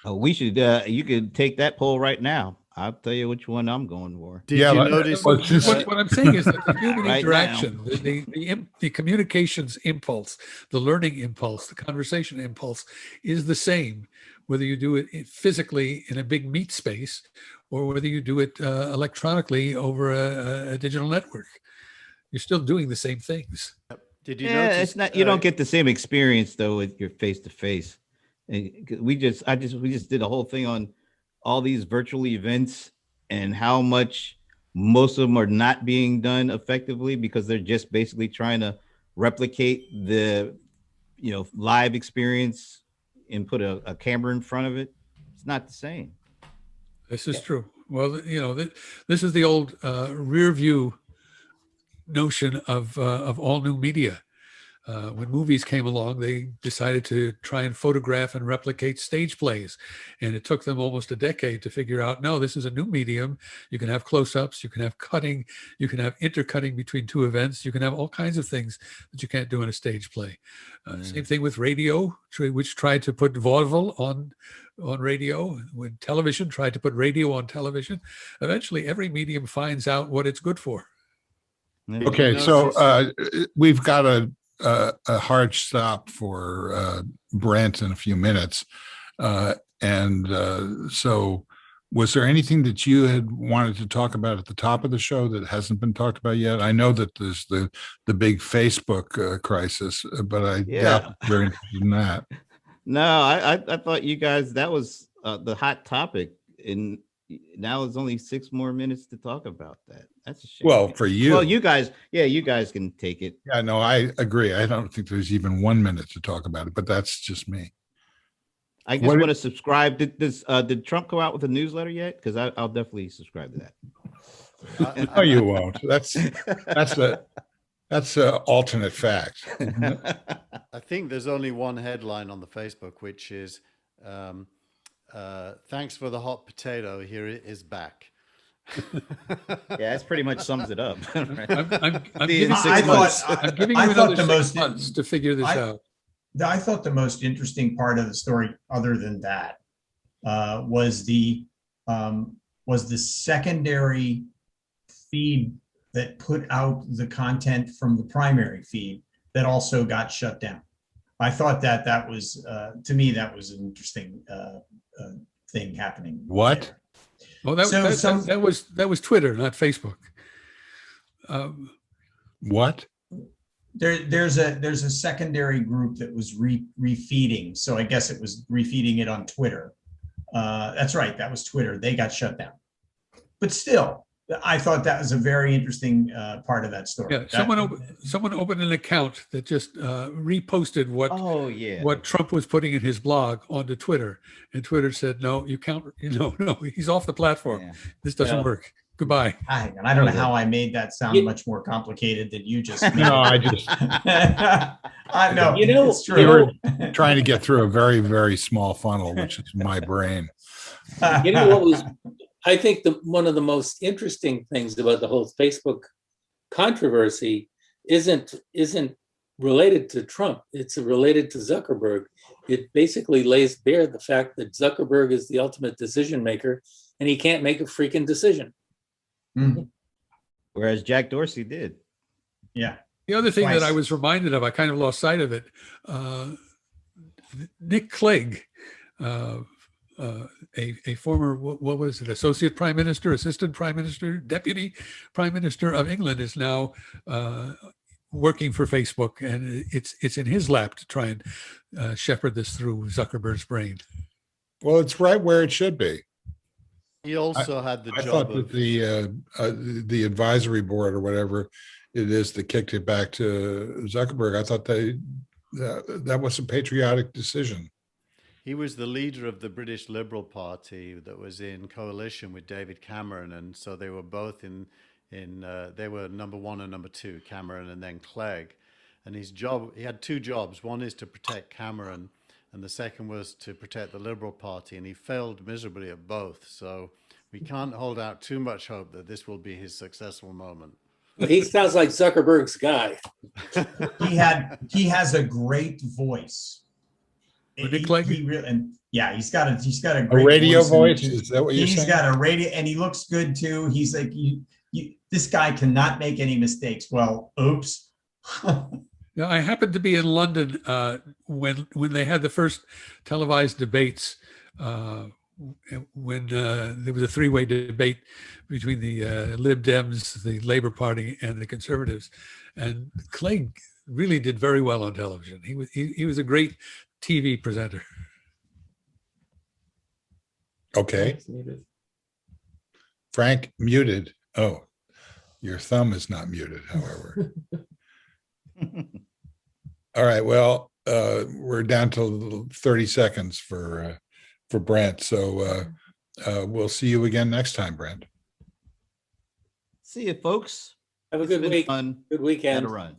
Oh, we should. You could take that poll right now. I'll tell you which one I'm going for. Did you notice? What I'm saying is that the human Right interaction, the communications impulse, the learning impulse, the conversation impulse is the same, whether you do it physically in a big meet space or whether you do it electronically over a digital network. You're still doing the same things. Did you notice? It's not. You don't get the same experience though with your face to face. And we just did a whole thing on all these virtual events and how much most of them are not being done effectively because they're just basically trying to replicate the, you know, live experience and put a camera in front of it. It's not the same. This is true. Well, you know, this is the old rear view notion of all new media. When movies came along, they decided to try and photograph and replicate stage plays. And it took them almost a decade to figure out, no, this is a new medium. You can have close-ups, you can have cutting, you can have intercutting between two events. You can have all kinds of things that you can't do in a stage play. Same thing with radio, which tried to put vaudeville on radio. When television tried to put radio on television, eventually every medium finds out what it's good for. Okay, so we've got a hard stop for Brent in a few minutes. So was there anything that you had wanted to talk about at the top of the show that hasn't been talked about yet? I know that there's the big Facebook crisis, but I doubt you're interested in that. No, I thought you guys, that was the hot topic. And now it's only 6 more minutes to talk about that. That's a shame. Well, for you. Well, you guys can take it. Yeah, no, I agree. I don't think there's even 1 minute to talk about it, but that's just me. I just want to subscribe. Did Trump go out with a newsletter yet? Because I'll definitely subscribe to that. No, you won't. That's an alternate fact. I think there's only one headline on the Facebook, which is thanks for the hot potato. Here it is back. Yeah, that's pretty much sums it up. Right? I'm giving you another 6 months to figure this out. I thought the most interesting part of the story, other than that, was the secondary feed that put out the content from the primary feed that also got shut down. I thought that was, to me, that was an interesting thing happening. What? there. Well, that was Twitter, not Facebook. What? there's a secondary group that was refeeding. So I guess it was refeeding it on Twitter. That's right. That was Twitter. They got shut down. But still, I thought that was a very interesting part of that story. Yeah, someone opened an account that just reposted Oh yeah. what Trump was putting in his blog onto Twitter, and Twitter said, "No, you can't. No, he's off the platform. Yeah. This doesn't Yeah. work. Goodbye." And I don't know how I made that sound much more complicated than you just made. No, I just I know. You know, it's you true. were trying to get through a very, very small funnel, which is my brain. You know what was, I think one of the most interesting things about the whole Facebook controversy isn't related to Trump. It's related to Zuckerberg. It basically lays bare the fact that Zuckerberg is the ultimate decision maker and he can't make a freaking decision. Mhm. Whereas Jack Dorsey did. Yeah. The other thing that I Twice. was reminded of, I kind of lost sight of it. Nick Clegg, a former, what was it, associate prime minister, assistant prime minister, deputy prime minister of England, is now working for Facebook, and it's in his lap to try and shepherd this through Zuckerberg's brain. Well, it's right where it should be. He also had the I job thought that of the advisory board or whatever it is that kicked it back to Zuckerberg. I thought that was a patriotic decision. he was the leader of the British Liberal Party that was in coalition with David Cameron, and so they were both they were number one and number two, Cameron and then Clegg. And he had two jobs. One is to protect Cameron, and the second was to protect the Liberal Party, and he failed miserably at both. So we can't hold out too much hope that this will be his successful moment. But he sounds like Zuckerberg's guy. He has a great voice. Who, Nick Clegg? He really, and yeah, he's got a A great radio voice. voice? Is that what you're He's saying? got a radio, and he looks good too. He's like, this guy cannot make any mistakes. Well, oops. Now, I happened to be in London when they had the first televised debates, when there was a three-way debate between the Lib Dems, the Labour Party, and the Conservatives, and Clegg really did very well on television. He was a great TV presenter. Okay. Frank muted. Oh, your thumb is not muted, however. All right. Well, we're down to 30 seconds for Brent. So we'll see you again next time, Brent. See you, folks. Have a It's good been week. fun. Good Had weekend. a run.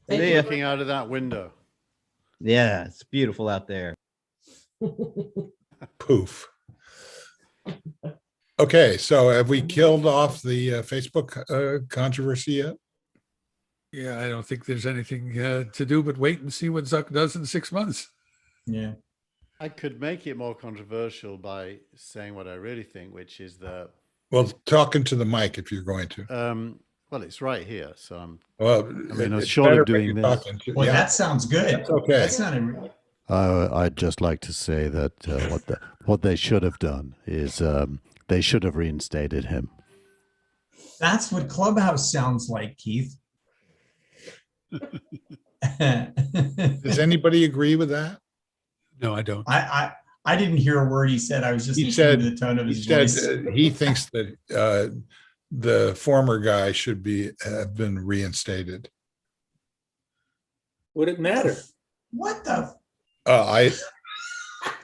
Thank See you. ya. Looking out of that window. Yeah, it's beautiful out there. Poof. Okay. So have we killed off the Facebook controversy yet? Yeah, I don't think there's anything to do but wait and see what Zuck does in 6 months. Yeah. I could make it more controversial by saying what I really think, which is that, Well, talking to the mic if you're going to. well, it's right here. So I'm, Well, mean, it's short of better doing when this. you're talking to- Well, yeah, that sounds good. that's okay. That sounded. I'd just like to say that what they should have done is they should have reinstated him. That's what Clubhouse sounds like, Keith. Does anybody agree with that? No, I don't. I didn't hear a word he said. I was just He listening said to the tone of he his said voice. he thinks that the former guy should have been reinstated. Would it matter? What the?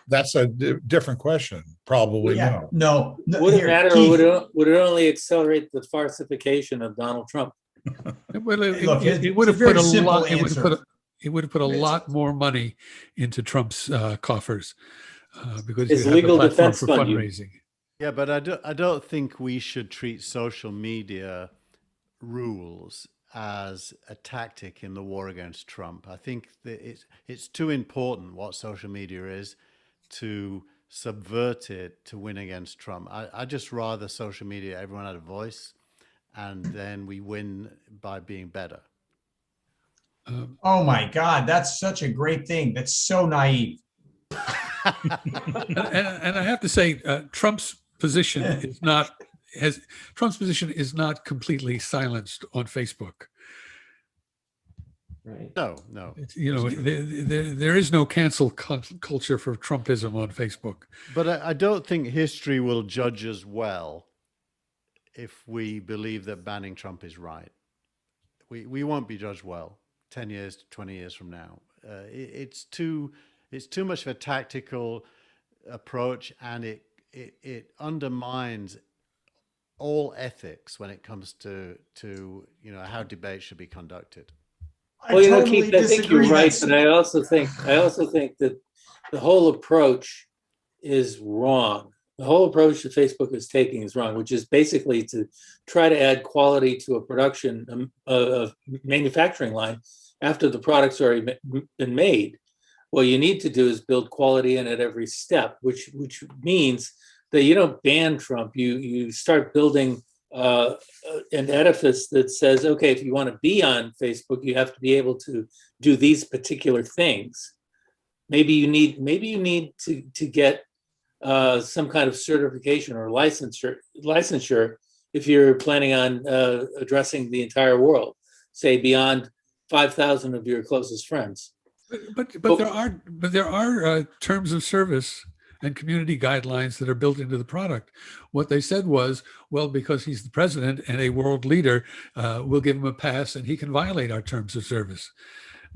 That's a different question. Probably Yeah, no. no. Would it Here, matter, or Keith, would it only accelerate the farcification of Donald Trump? Well, Look, it would have it's a put very a simple lot. It would have answer. put a lot more money into Trump's coffers because His you have legal the platform defense for fund, you- fundraising. Yeah, but I don't think we should treat social media rules as a tactic in the war against Trump. I think that it's too important what social media is to subvert it to win against Trump. I just rather social media, everyone had a voice, and then we win by being better. Oh my God, that's such a great thing. That's so naive. And I have to say, Trump's position is not completely silenced on Facebook. Right. No, no. There is no cancel culture for Trumpism on Facebook. But I don't think history will judge us well if we believe that banning Trump is right. We won't be judged well 10 years to 20 years from now. It's too much of a tactical approach, and it undermines all ethics when it comes to how debate should be conducted. Well, totally Keith, I think disagree. you're right, That's- but I also think that the whole approach is wrong. The whole approach that Facebook is taking is wrong, which is basically to try to add quality to a production of manufacturing line after the product's already been made. What you need to do is build quality in at every step, which means that you don't ban Trump. You start building an edifice that says, okay, if you want to be on Facebook, you have to be able to do these particular things. Maybe you need to get some kind of certification or licensure if you're planning on addressing the entire world, say beyond 5,000 of your closest friends. But there are terms of service and community guidelines that are built into the product. What they said was, well, because he's the president and a world leader, we'll give him a pass and he can violate our terms of service.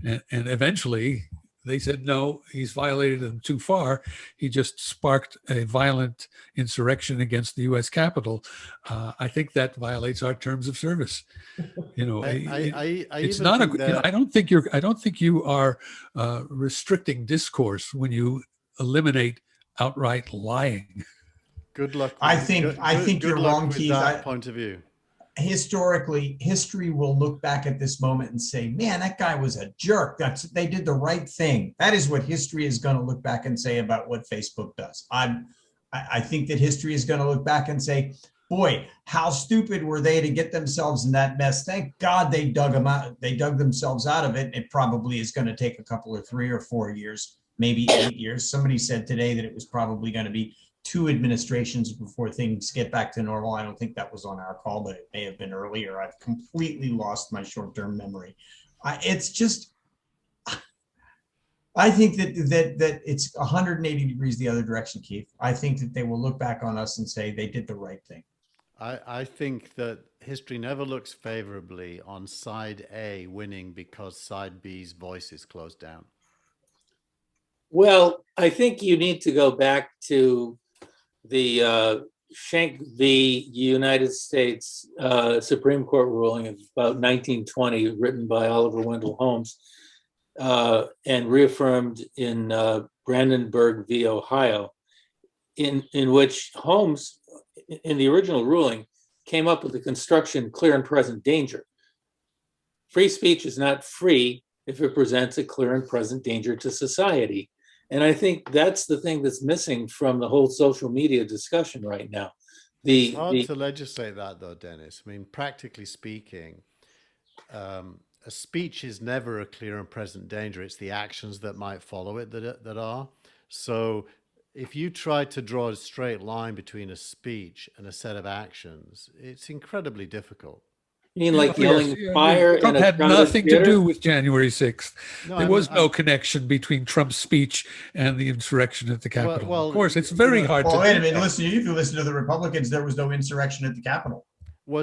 And eventually they said, no, he's violated them too far. He just sparked a violent insurrection against the U.S. Capitol. I think that violates our terms of service. It's not a. I don't think you are restricting discourse when you eliminate outright lying. Good luck. I think you're wrong, with Keith. that point of view. Historically, history will look back at this moment and say, man, that guy was a jerk. They did the right thing. That is what history is going to look back and say about what Facebook does. I think that history is going to look back and say, boy, how stupid were they to get themselves in that mess? Thank God they dug them out. They dug themselves out of it. It probably is going to take a couple of 3 or 4 years, maybe 8 years. Somebody said today that it was probably going to be 2 administrations before things get back to normal. I don't think that was on our call, but it may have been earlier. I've completely lost my short-term memory. It's just, I think that it's 180 degrees the other direction, Keith. I think that they will look back on us and say they did the right thing. I think that history never looks favorably on side A winning because side B's voice is closed down. Well, I think you need to go back to the Schenck v. United States Supreme Court ruling of about 1920, written by Oliver Wendell Holmes, and reaffirmed in Brandenburg v. Ohio, in which Holmes, in the original ruling, came up with the construction clear and present danger. Free speech is not free if it presents a clear and present danger to society. And I think that's the thing that's missing from the whole social media discussion right now. It's hard to legislate that, though, Denis. I mean, practically speaking, a speech is never a clear and present danger. It's the actions that might follow it that are. So if you try to draw a straight line between a speech and a set of actions, it's incredibly difficult. You mean like yelling fire? Trump had nothing to do with January 6th. There was no connection between Trump's speech and the insurrection at the Capitol. Well, of course, it's very hard to do. Wait a minute, if you listen to the Republicans, there was no insurrection at the Capitol. Were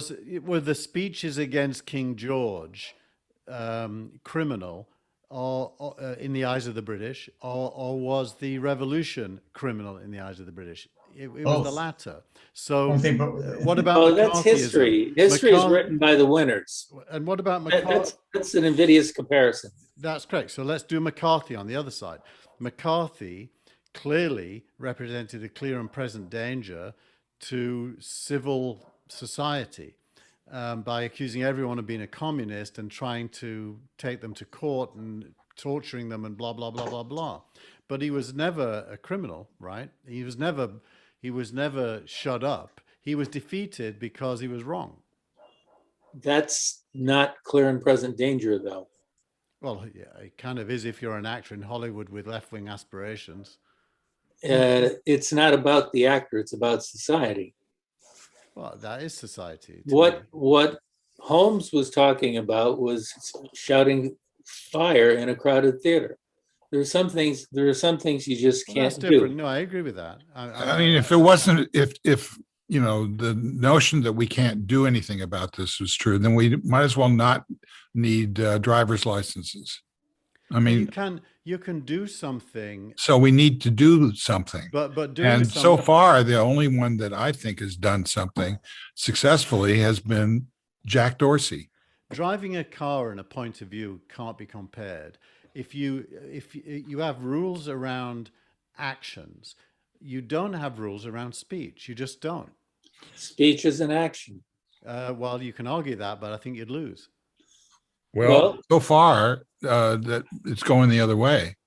the speeches against King George criminal or in the eyes of the British, or was the revolution criminal in the eyes of the British? It was the latter. So what about that's history. History is written by the winners. And what about McCarthy? That's an invidious comparison. That's correct. So let's do McCarthy on the other side. McCarthy clearly represented a clear and present danger to civil society by accusing everyone of being a communist and trying to take them to court and torturing them and blah, blah, blah, blah, blah. But he was never a criminal, right? He was never shut up. He was defeated because he was wrong. That's not clear and present danger, though. Well, yeah, it kind of is if you're an actor in Hollywood with left-wing aspirations. It's not about the actor, it's about society. Well, that is society. What Holmes was talking about was shouting fire in a crowded theater. There are some things you just Well, can't that's different. do. No, I agree with that. I mean, if it wasn't, if you know, the notion that we can't do anything about this was true, then we might as well not need driver's licenses. I Well, mean, you can do something, so we need to do something. but doing And something. so far, the only one that I think has done something successfully has been Jack Dorsey. Driving a car in a point of view can't be compared. If you have rules around actions, you don't have rules around speech. You just don't. Speech is an action. Well, you can argue that, but I think you'd lose. Well, so far that it's going the other way.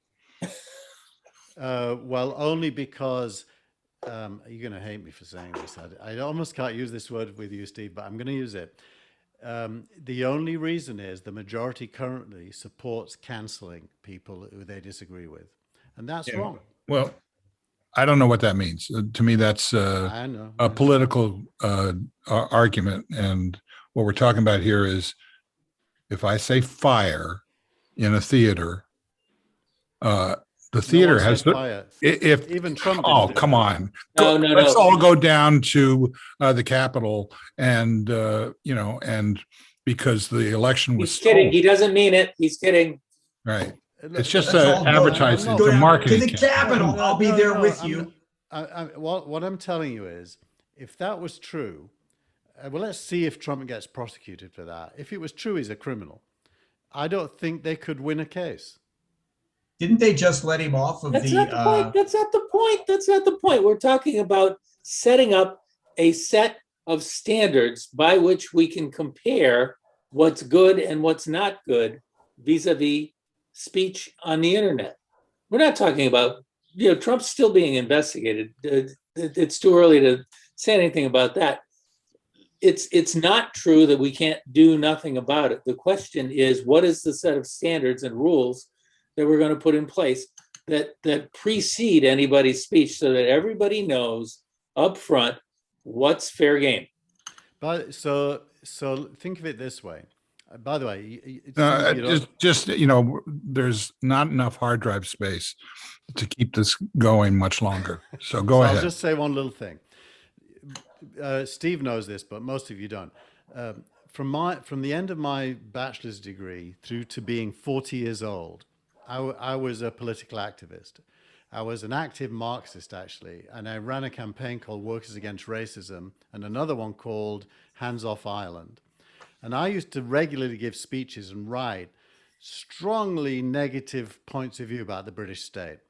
Well, only because you're going to hate me for saying this. I almost can't use this word with you, Steve, but I'm going to use it. The only reason is the majority currently supports canceling people who they disagree with, and that's wrong. Well, I don't know what that means. To me, that's I know. a political argument. And what we're talking about here is if I say fire in a theater, the theater has to, fire. if Even Trump. oh, didn't do come that. on. No. Let's all go down to the Capitol and, you know, and because the election was He's kidding. stolen. He doesn't mean it. He's kidding. Right. Look, It's just Let's all an go advertising, down. it's a Go marketing to the campaign. Capitol. I'll be there with you. What I'm telling you is, if that was true, well, let's see if Trump gets prosecuted for that. If it was true, he's a criminal. I don't think they could win a case. Didn't they just let him off of That's the? not the point. That's not the point. That's not the point. We're talking about setting up a set of standards by which we can compare what's good and what's not good vis-a-vis speech on the internet. We're not talking about, you know, Trump's still being investigated. It's too early to say anything about that. It's not true that we can't do nothing about it. The question is, what is the set of standards and rules that we're going to put in place that precede anybody's speech so that everybody knows up front what's fair game? But so think of it this way. By the way, Just you know, there's not enough hard drive space to keep this going much longer. So go ahead. I'll just say one little thing. Steve knows this, but most of you don't. From the end of my bachelor's degree through to being 40 years old, I was a political activist. I was an active Marxist, actually, and I ran a campaign called Workers Against Racism and another one called Hands Off Ireland. And I used to regularly give speeches and write strongly negative points of view about the British state.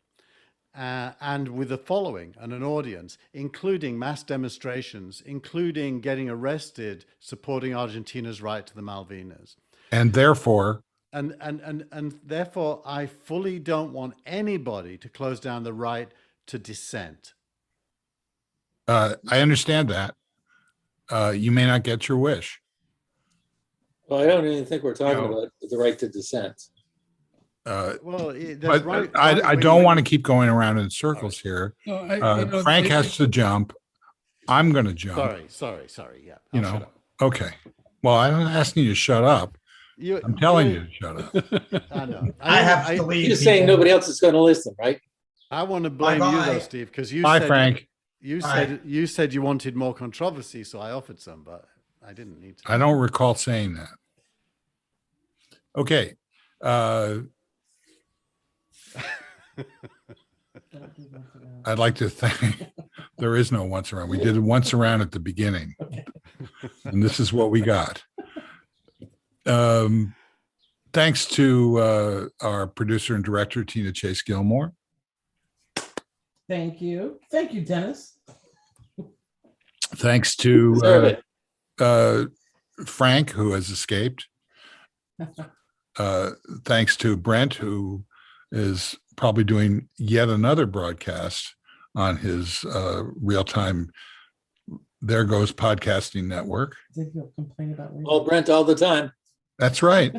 And with a following and an audience, including mass demonstrations, including getting arrested, supporting Argentina's right to the Malvinas. And therefore, And therefore, I fully don't want anybody to close down the right to dissent. I understand that. You may not get your wish. Well, I don't even think we're talking about the right to dissent. But I don't want to keep going around in circles here. No, Frank has to jump. I'm going to jump. Sorry. Yeah. You I'll shut know, up. okay. Well, I'm not asking you to shut up. I'm telling you to shut up. I know. I have to leave. You're just saying people. nobody else is going to listen, right? I want to blame you Bye-bye. though, Steve, because you Bye, said Frank. you said you wanted more controversy, so I offered some, but I didn't need to. I don't recall saying that. Okay. I'd like to thank, there is no once around. We did it once around at the beginning. And this is what we got. Thanks to our producer and director, Tina Chase Gillmor. Thank you. Thank you, Dennis. Thanks Deserve to Frank, who has escaped. Thanks to Brent, who is probably doing yet another broadcast on his real-time There Goes Podcasting Network. Did you complain about All Brent all the time. That's right.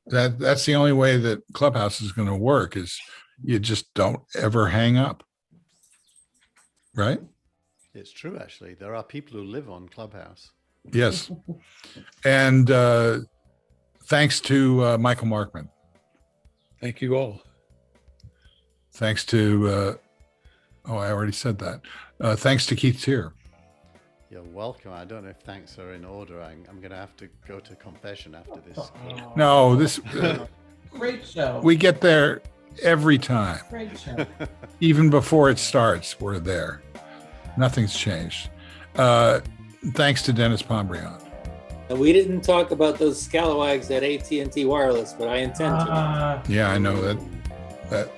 That's the only way that Clubhouse is going to work, is you just don't ever hang up. Right? It's true, actually. There are people who live on Clubhouse. Yes. And thanks to Michael Markman. Thank you all. Thanks to, I already said that. Thanks to Keith Teare. You're welcome. I don't know if thanks are in order. I'm going to have to go to confession after this. No, this, Great show. we get there every time. Great show. Even before it starts, we're there. Nothing's changed. Thanks to Denis Pombriant. And we didn't talk about those scalawags at AT&T Wireless, but I intend to. Yeah, I know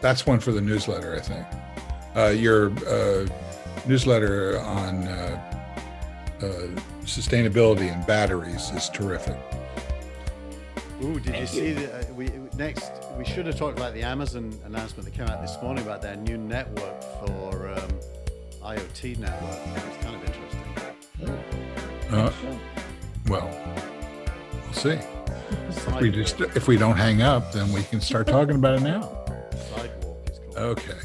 that's one for the newsletter, I think. Your newsletter on sustainability and batteries is terrific. Ooh, did you Thank see that? We should have talked about the Amazon announcement that came out this morning about their new network for IoT network. It's kind of interesting. Well, we'll see. If we don't hang up, then we can start talking about it now. Sidewalk is called. Okay.